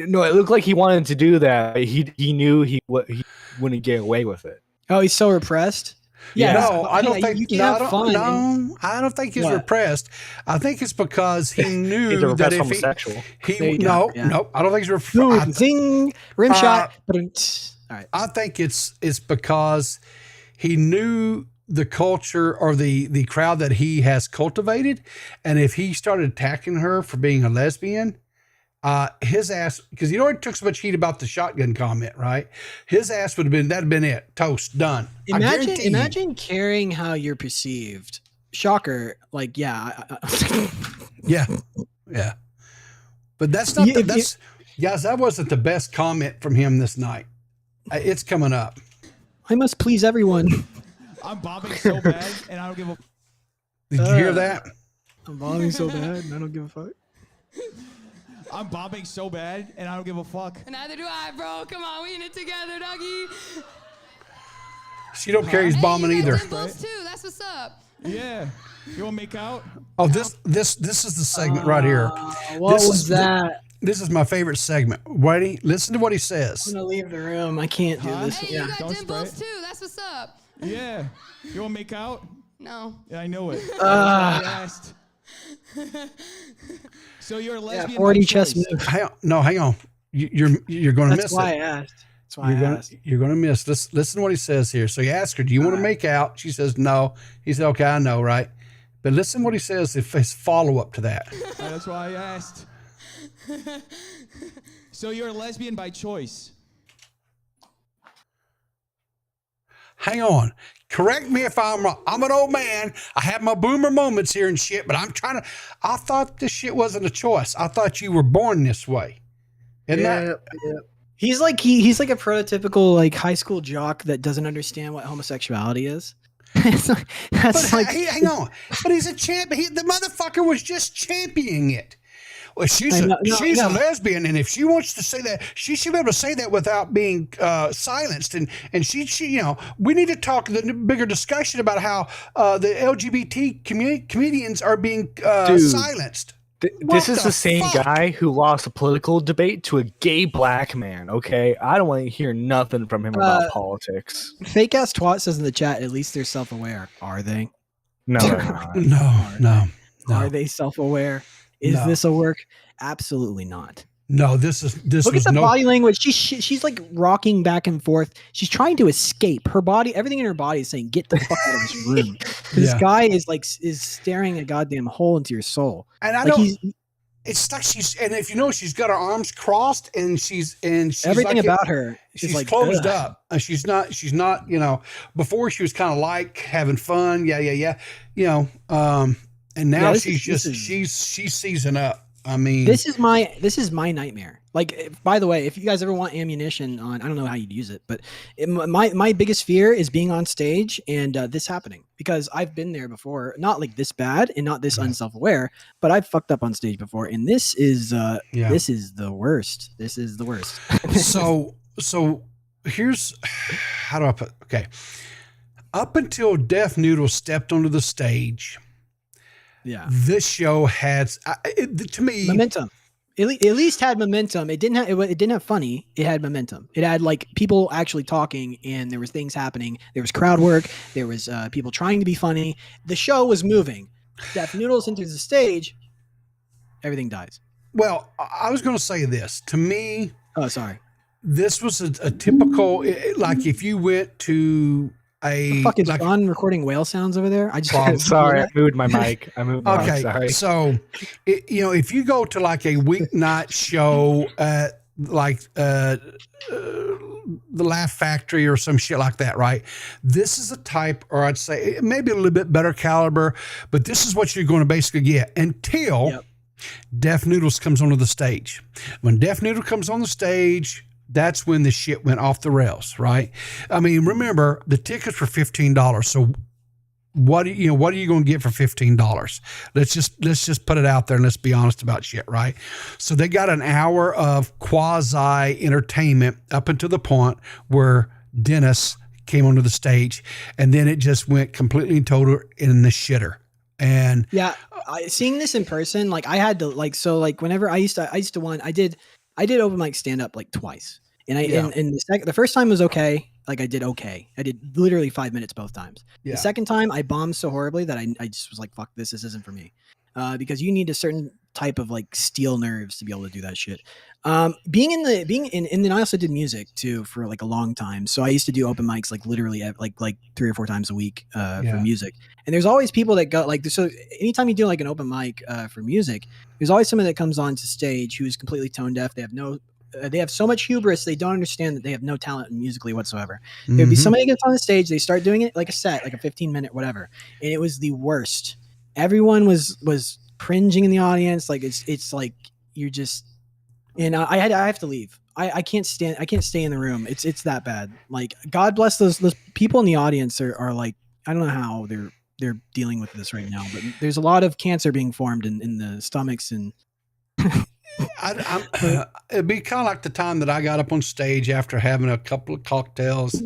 looked like he wanted to do that. He knew he wouldn't get away with it. Oh, he's so repressed. Yeah, no, I don't think. You can have fun. I don't think he's repressed. I think it's because he knew he's a that if homosexual. No, I don't think he's repressed. Zing, rim shot. All right. I think it's because he knew the culture or the crowd that he has cultivated, and if he started attacking her for being a lesbian, his ass, because he took so much heat about the shotgun comment, right? His ass that'd have been it. Toast, done. Imagine caring how you're perceived. Shocker. Like, yeah. Yeah. But that's not, guys, that wasn't the best comment from him this night. It's coming up. I must please everyone. I'm bombing so bad, and I don't give a. Did you hear that? I'm bombing so bad, and I don't give a fuck. I'm bombing so bad, and I don't give a fuck. Neither do I, bro. Come on, we in it together, doggy. She don't care he's bombing either. Dimples too. That's what's up. Yeah. You want to make out? Oh, this is the segment right here. What was that? This is my favorite segment. Whitey, listen to what he says. I'm gonna leave the room. I can't do this. Hey, you got dimples too. That's what's up. Yeah. You want to make out? No. Yeah, I know it. I asked. So you're a lesbian. Yeah, 40 chest move. Hang on. You're going to miss it. That's why I asked. That's why I asked. You're going to miss. Listen to what he says here. So you ask her, "Do you want to make out?" She says, "No." He said, "Okay, I know, right?" But listen what he says. If his follow up to that. That's why I asked. So you're a lesbian by choice. Hang on. Correct me if I'm wrong. I'm an old man. I have my boomer moments here and shit, but I thought this shit wasn't a choice. I thought you were born this way. Isn't that? Yeah. He's like he's like a prototypical like high school jock that doesn't understand what homosexuality is. Hang on. But he's a champ. The motherfucker was just championing it. Well, she's a lesbian, and if she wants to say that, she should be able to say that without being silenced. And she, you know, we need to talk the bigger discussion about how the LGBT comedians are being silenced. This is the same guy who lost a political debate to a gay black man. Okay, I don't want to hear nothing from him about politics. Fake ass twat says in the chat, at least they're self-aware. Are they? No, no. Are they self-aware? Is this a work? Absolutely not. No, this Look at the body language. She's like rocking back and forth. She's trying to escape. Her body, everything in her body is saying, "Get the fuck out of this room." This guy is staring a goddamn hole into your soul. And I don't. It's like and if you know, she's got her arms crossed, and she's everything like about her. She's like closed up. She's not. You know, before she was kind of like having fun. Yeah. You know, and now she's seizing up. I mean, this is my nightmare. Like, by the way, if you guys ever want ammunition on, I don't know how you'd use it, but my biggest fear is being on stage and this happening, because I've been there before, not like this bad and not this unself-aware, but I've fucked up on stage before, and this is the worst. This is the worst. So here's how do I put? Okay, up until Deaf Noodles stepped onto the stage. Yeah, this show had to me momentum. At least had momentum. It didn't have funny. It had momentum. It had like people actually talking, and there was things happening. There was crowd work. There was people trying to be funny. The show was moving. Deaf Noodles enters the stage, everything dies. Well, I was going to say this. To me, oh sorry, this was a typical, like if you went to the fuck is John recording whale sounds over there? I just sorry, I moved my mic. Okay, sorry. So you know, if you go to like a weeknight show at like the Laugh Factory or some shit like that, right? This is a type, or I'd say maybe a little bit better caliber, but this is what you're going to basically get until Deaf Noodles comes onto the stage. When Deaf Noodle comes on the stage, that's when the shit went off the rails, right? I mean, remember the tickets were $15. So what are you going to get for $15? Let's just put it out there and let's be honest about shit, right? So they got an hour of quasi entertainment up until the point where Dennis came onto the stage, and then it just went completely and total in the shitter. And seeing this in person, like I had to whenever I did open mic stand up like twice, and the first time was okay. Like I did okay. I did literally 5 minutes both times. Yeah. The second time I bombed so horribly that I just was like, fuck this isn't for me. Because you need a certain type of like steel nerves to be able to do that shit. And then I also did music too for like a long time. So I used to do open mics like literally like 3 or 4 times a week for music. And there's always people that go like, so anytime you do like an open mic for music, there's always someone that comes on to stage who's completely tone deaf. They have so much hubris, they don't understand that they have no talent musically whatsoever. There'd be somebody that gets on the stage, they start doing it like a set, like a 15-minute whatever, and it was the worst. Everyone was cringing in the audience, like it's like you're just. And I have to leave. I can't stay in the room. It's that bad. Like God bless those people in the audience are like, I don't know how they're dealing with this right now, but there's a lot of cancer being formed in the stomachs and. It'd be kind of like the time that I got up on stage after having a couple of cocktails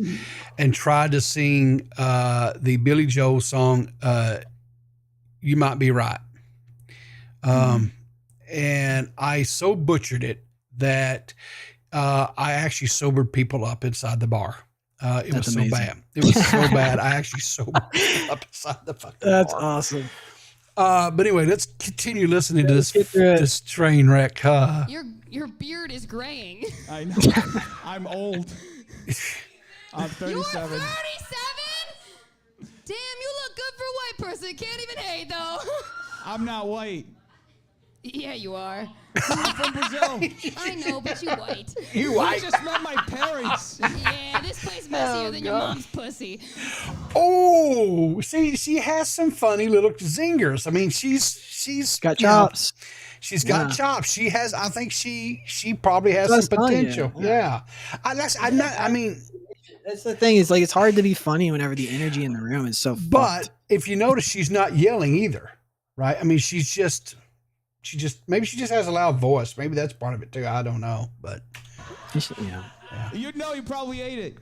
and tried to sing the Billy Joel song, "You Might Be Right," and I so butchered it that I actually sobered people up inside the bar. It was amazing. So bad. It was so bad. I actually sobered people up inside the fucking bar. That's awesome. But anyway, let's continue listening to this train wreck. Your beard is graying. I know. I'm old. I'm 37. You're 37? Damn, you look good for a white person. Can't even hate though. I'm not white. Yeah, you are. I'm from Brazil. I know, but you white. You just met my parents. Yeah, this place messier than your mom's pussy. Oh, see, she has some funny little zingers. I mean, she's got chops. She's got chops. She has. I think she probably has some potential. Yeah. I mean, that's the thing. Is like it's hard to be funny whenever the energy in the room is so. But if you notice, she's not yelling either, right? I mean, she just maybe she just has a loud voice. Maybe that's part of it too. I don't know, but yeah. You know, you probably ate it.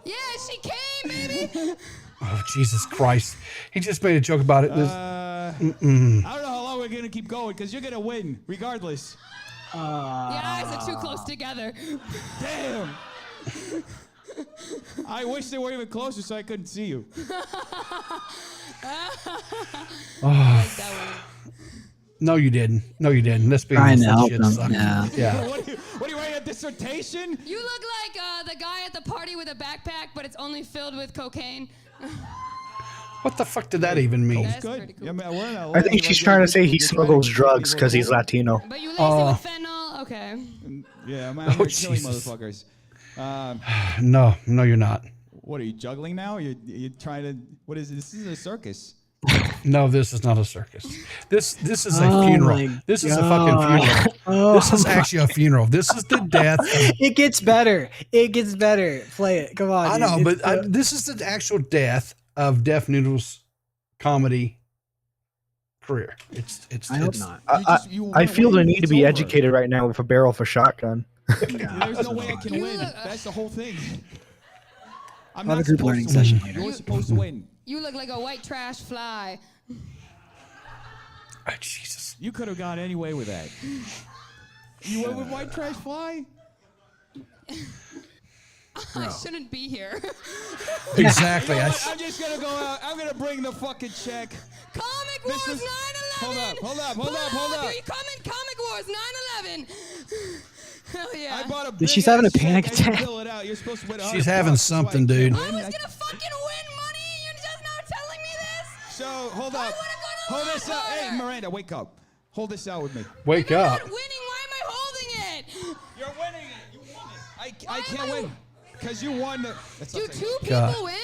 Yeah, she came, baby. Oh, Jesus Christ. He just made a joke about it. I don't know how long we're going to keep going because you're going to win regardless. Your eyes are too close together. Damn. I wish they were even closer so I couldn't see you. No, you didn't. No, you didn't. Let's be honest. Yeah. What are you writing a dissertation? You look like the guy at the party with a backpack, but it's only filled with cocaine. What the fuck did that even mean? That's pretty cool. I think she's trying to say he smuggles drugs because he's Latino. But you lace it with fentanyl? Okay. Yeah, I'm out here killing motherfuckers. No, you're not. What, are you juggling now? You're trying to... What is it? This is a circus. No, this is not a circus. This is a funeral. This is a fucking funeral. This is actually a funeral. This is the death. It gets better. It gets better. Play it. Come on. I know, but this is the actual death of Def Noodles' comedy career. I hope not. I feel the need to be educated right now with a barrel for shotgun. There's no way I can win. That's the whole thing. I'm Have not a group learning session later. You're supposed to win. You look like a white trash fly. Oh, Jesus. You could have gone any way with that. You went with white trash fly? I shouldn't be here. Exactly. You know I'm just going to go out. I'm going to bring the fucking check. Comic Wars 9/11. Hold up. You comment Comic Wars 9/11. Hell yeah. I bought a Dude, she's having a panic attack. She's having something, dude. I was going to fucking win money. You're just now telling me this? So, hold up. Hold this up. Hey, Miranda, wake up. Hold this out with me. Wake up. I'm not winning. Why am I holding it? You're winning it. You won it. I can't win. Because you won the... Do two people win?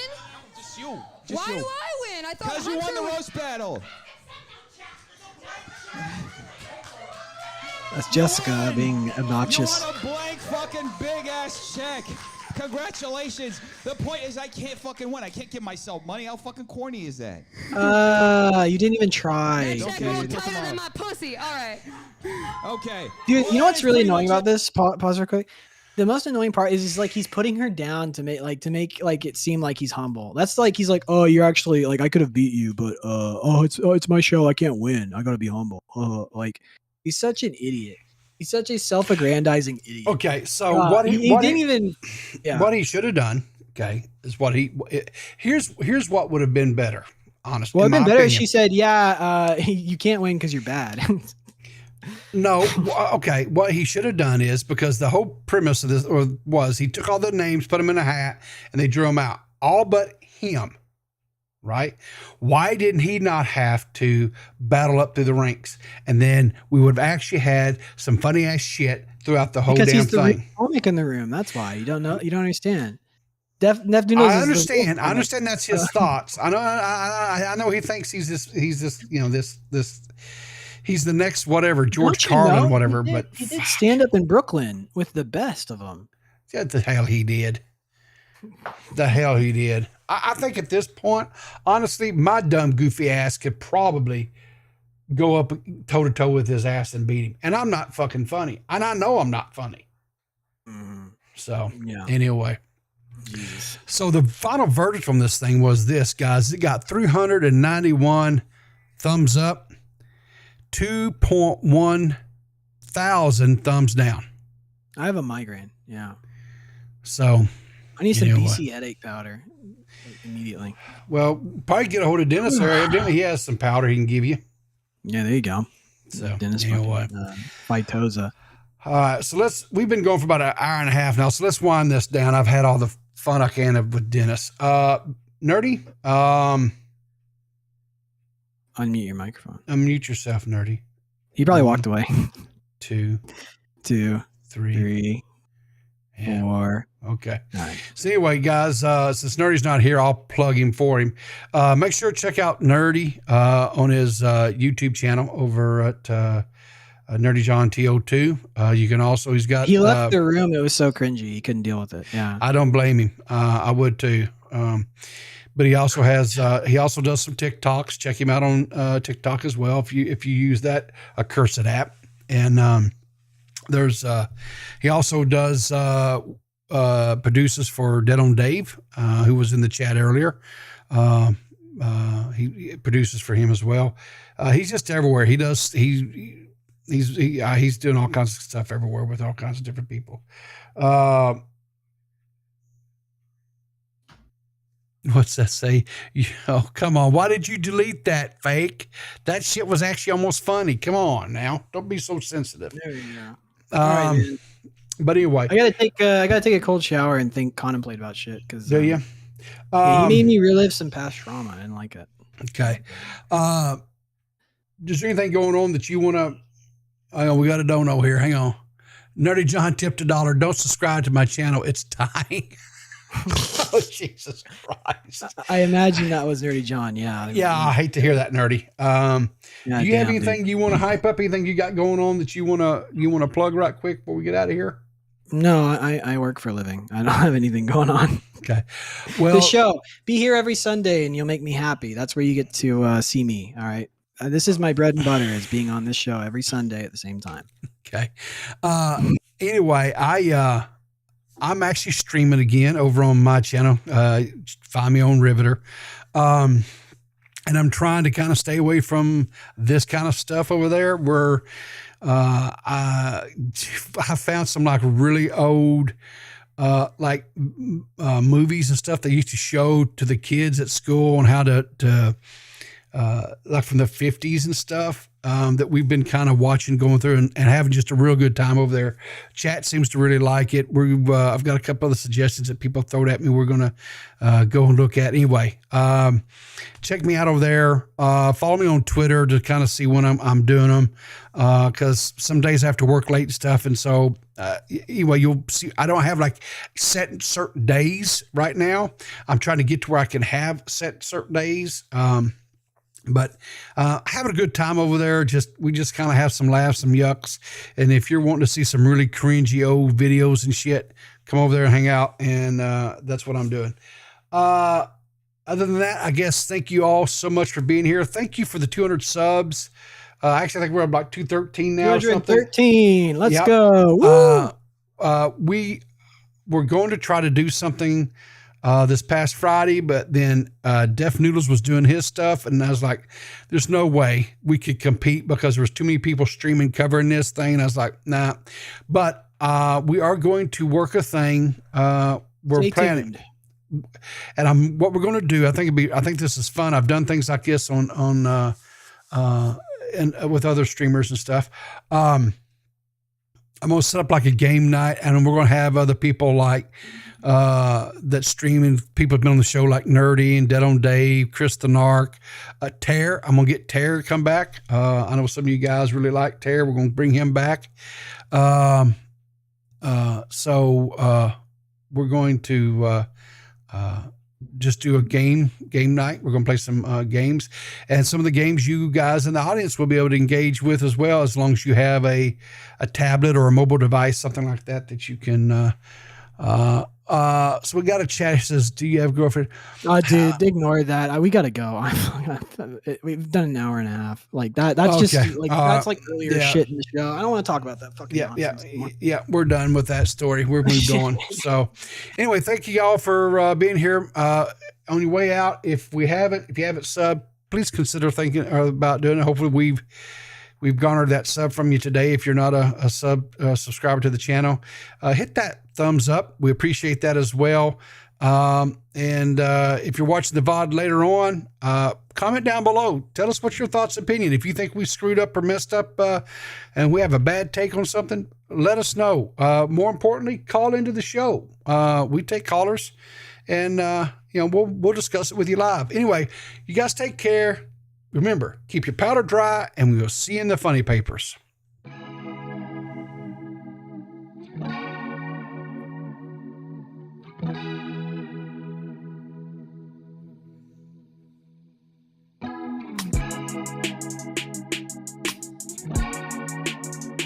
Just you. Why do I win? I thought because you won the roast battle. That's Jessica being obnoxious. You won a blank fucking big ass check. Congratulations. The point is I can't fucking win. I can't give myself money. How fucking corny is that? You didn't even try. That check rolled tighter than my pussy. All right. Okay. Dude, you know what's really annoying about this? Pause real quick. The most annoying part is like he's putting her down to make it seem like he's humble. That's like he's like, oh, you're actually like I could have beat you, but it's my show. I can't win. I gotta be humble. Like he's such an idiot. He's such a self-aggrandizing idiot. Okay, so what he should have done, okay, is here's what would have been better, honestly. Well, it'd been better if she said, you can't win because you're bad. No, okay. What he should have done is, because the whole premise of this was he took all the names, put them in a hat, and they drew them out, all but him, right? Why didn't he not have to battle up through the ranks? And then we would have actually had some funny ass shit throughout the whole damn thing. Because he's the comic in the room. That's why you don't know. You don't understand. I understand. I understand that's his thoughts. I know. I know he thinks he's this. He's the next whatever, George Carlin, whatever. But he did stand up in Brooklyn with the best of them. Yeah, the hell he did. I think at this point, honestly, my dumb, goofy ass could probably go up toe to toe with his ass and beat him. And I'm not fucking funny. And I know I'm not funny. So, anyway. Jesus. So the final verdict from this thing was this, guys. It got 391 thumbs up. 2.1 thousand thumbs down. I have a migraine. Yeah. So I need some BC headache powder immediately. Well, probably get a hold of Dennis there. Evidently he has some powder he can give you. Yeah, there you go. So Dennis Phytosa. All right. So we've been going for about an hour and a half now. So let's wind this down. I've had all the fun I can with Dennis. Nerdy. Unmute your microphone. Unmute yourself, Nerdy. He probably walked away. 2, 2, 3, 4. Okay. All right. So anyway, guys, since Nerdy's not here, I'll plug him for him. Make sure to check out Nerdy on his YouTube channel over at Nerdy John TO2. You can also, He left the room. It was so cringy. He couldn't deal with it. Yeah. I don't blame him. I would too. But he also has, he also does some TikToks. Check him out on TikTok as well. If you use that accursed app. And he also does produces for Dead on Dave, who was in the chat earlier. He produces for him as well. He's just everywhere. He's doing all kinds of stuff everywhere with all kinds of different people. What's that say? Oh, come on. Why did you delete that, Fake? That shit was actually almost funny. Come on now. Don't be so sensitive. There you go. All right, man. But anyway, I gotta take a cold shower and contemplate about shit. Because do you? He made me relive some past trauma. I didn't like it. Okay. Is there anything going on that you want to? Hang on, we got a dono here. Hang on. Nerdy John tipped $1. Don't subscribe to my channel. It's dying. Oh, Jesus Christ. I imagine that was Nerdy John. Yeah. Yeah, I hate to hear that, Nerdy. Yeah, do you have anything you want to hype up? Anything you got going on that you want to plug right quick before we get out of here? No, I work for a living. I don't have anything going on. Okay. Well, the show. Be here every Sunday and you'll make me happy. That's where you get to see me. All right. This is my bread and butter, is being on this show every Sunday at the same time. Okay. Anyway, I'm actually streaming again over on my channel. Find me on Riveter. And I'm trying to kind of stay away from this kind of stuff over there where I found some like really old movies and stuff they used to show to the kids at school on how to like from the 50s and stuff. That we've been kind of watching, going through and having just a real good time over there. Chat seems to really like it. I've got a couple of suggestions that people throw at me. We're going to go and look at anyway. Check me out over there. Follow me on Twitter to kind of see when I'm doing them. Cause some days I have to work late and stuff. And so, anyway, you'll see, I don't have like set certain days right now. I'm trying to get to where I can have set certain days. But having a good time over there. We just kind of have some laughs, some yucks. And if you're wanting to see some really cringy old videos and shit, come over there and hang out. And that's what I'm doing. Other than that, I guess thank you all so much for being here. Thank you for the 200 subs. Actually, I think we're at about 213 now. 213. Let's go. We're going to try to do something this past Friday, but then Def Noodles was doing his stuff, and I was like, there's no way we could compete because there was too many people streaming covering this thing. And I was like, nah. But we are going to work a thing. We're planning. And what we're going to do, I think this is fun. I've done things like this on and with other streamers and stuff. I'm going to set up like a game night, and we're going to have other people like that streaming. People have been on the show like Nerdy and Dead on Dave, Chris the Narc, Tear. I'm gonna get Tear to come back. I know some of you guys really like Tear. We're gonna bring him back. So we're going to just do a game night. We're gonna play some games, and some of the games you guys in the audience will be able to engage with as well, as long as you have a tablet or a mobile device, something like that you can. So we got a chat. It says, do you have a girlfriend? Oh, dude, ignore that. We got to go. We've done an hour and a half. Like that. That's okay. just like, that's like earlier shit in the show. I don't want to talk about that fucking nonsense anymore. Yeah. We're done with that story. We're moved on. So anyway, thank you all for being here. On your way out, if you haven't subbed, please consider thinking about doing it. Hopefully we've garnered that sub from you today. If you're not a subscriber to the channel, hit that thumbs up. We appreciate that as well. And if you're watching the VOD later on, comment down below. Tell us what's your thoughts and opinion. If you think we screwed up or messed up and we have a bad take on something, let us know. More importantly, call into the show. We take callers, and we'll discuss it with you live. Anyway, you guys take care. Remember, keep your powder dry, and we will see you in the funny papers.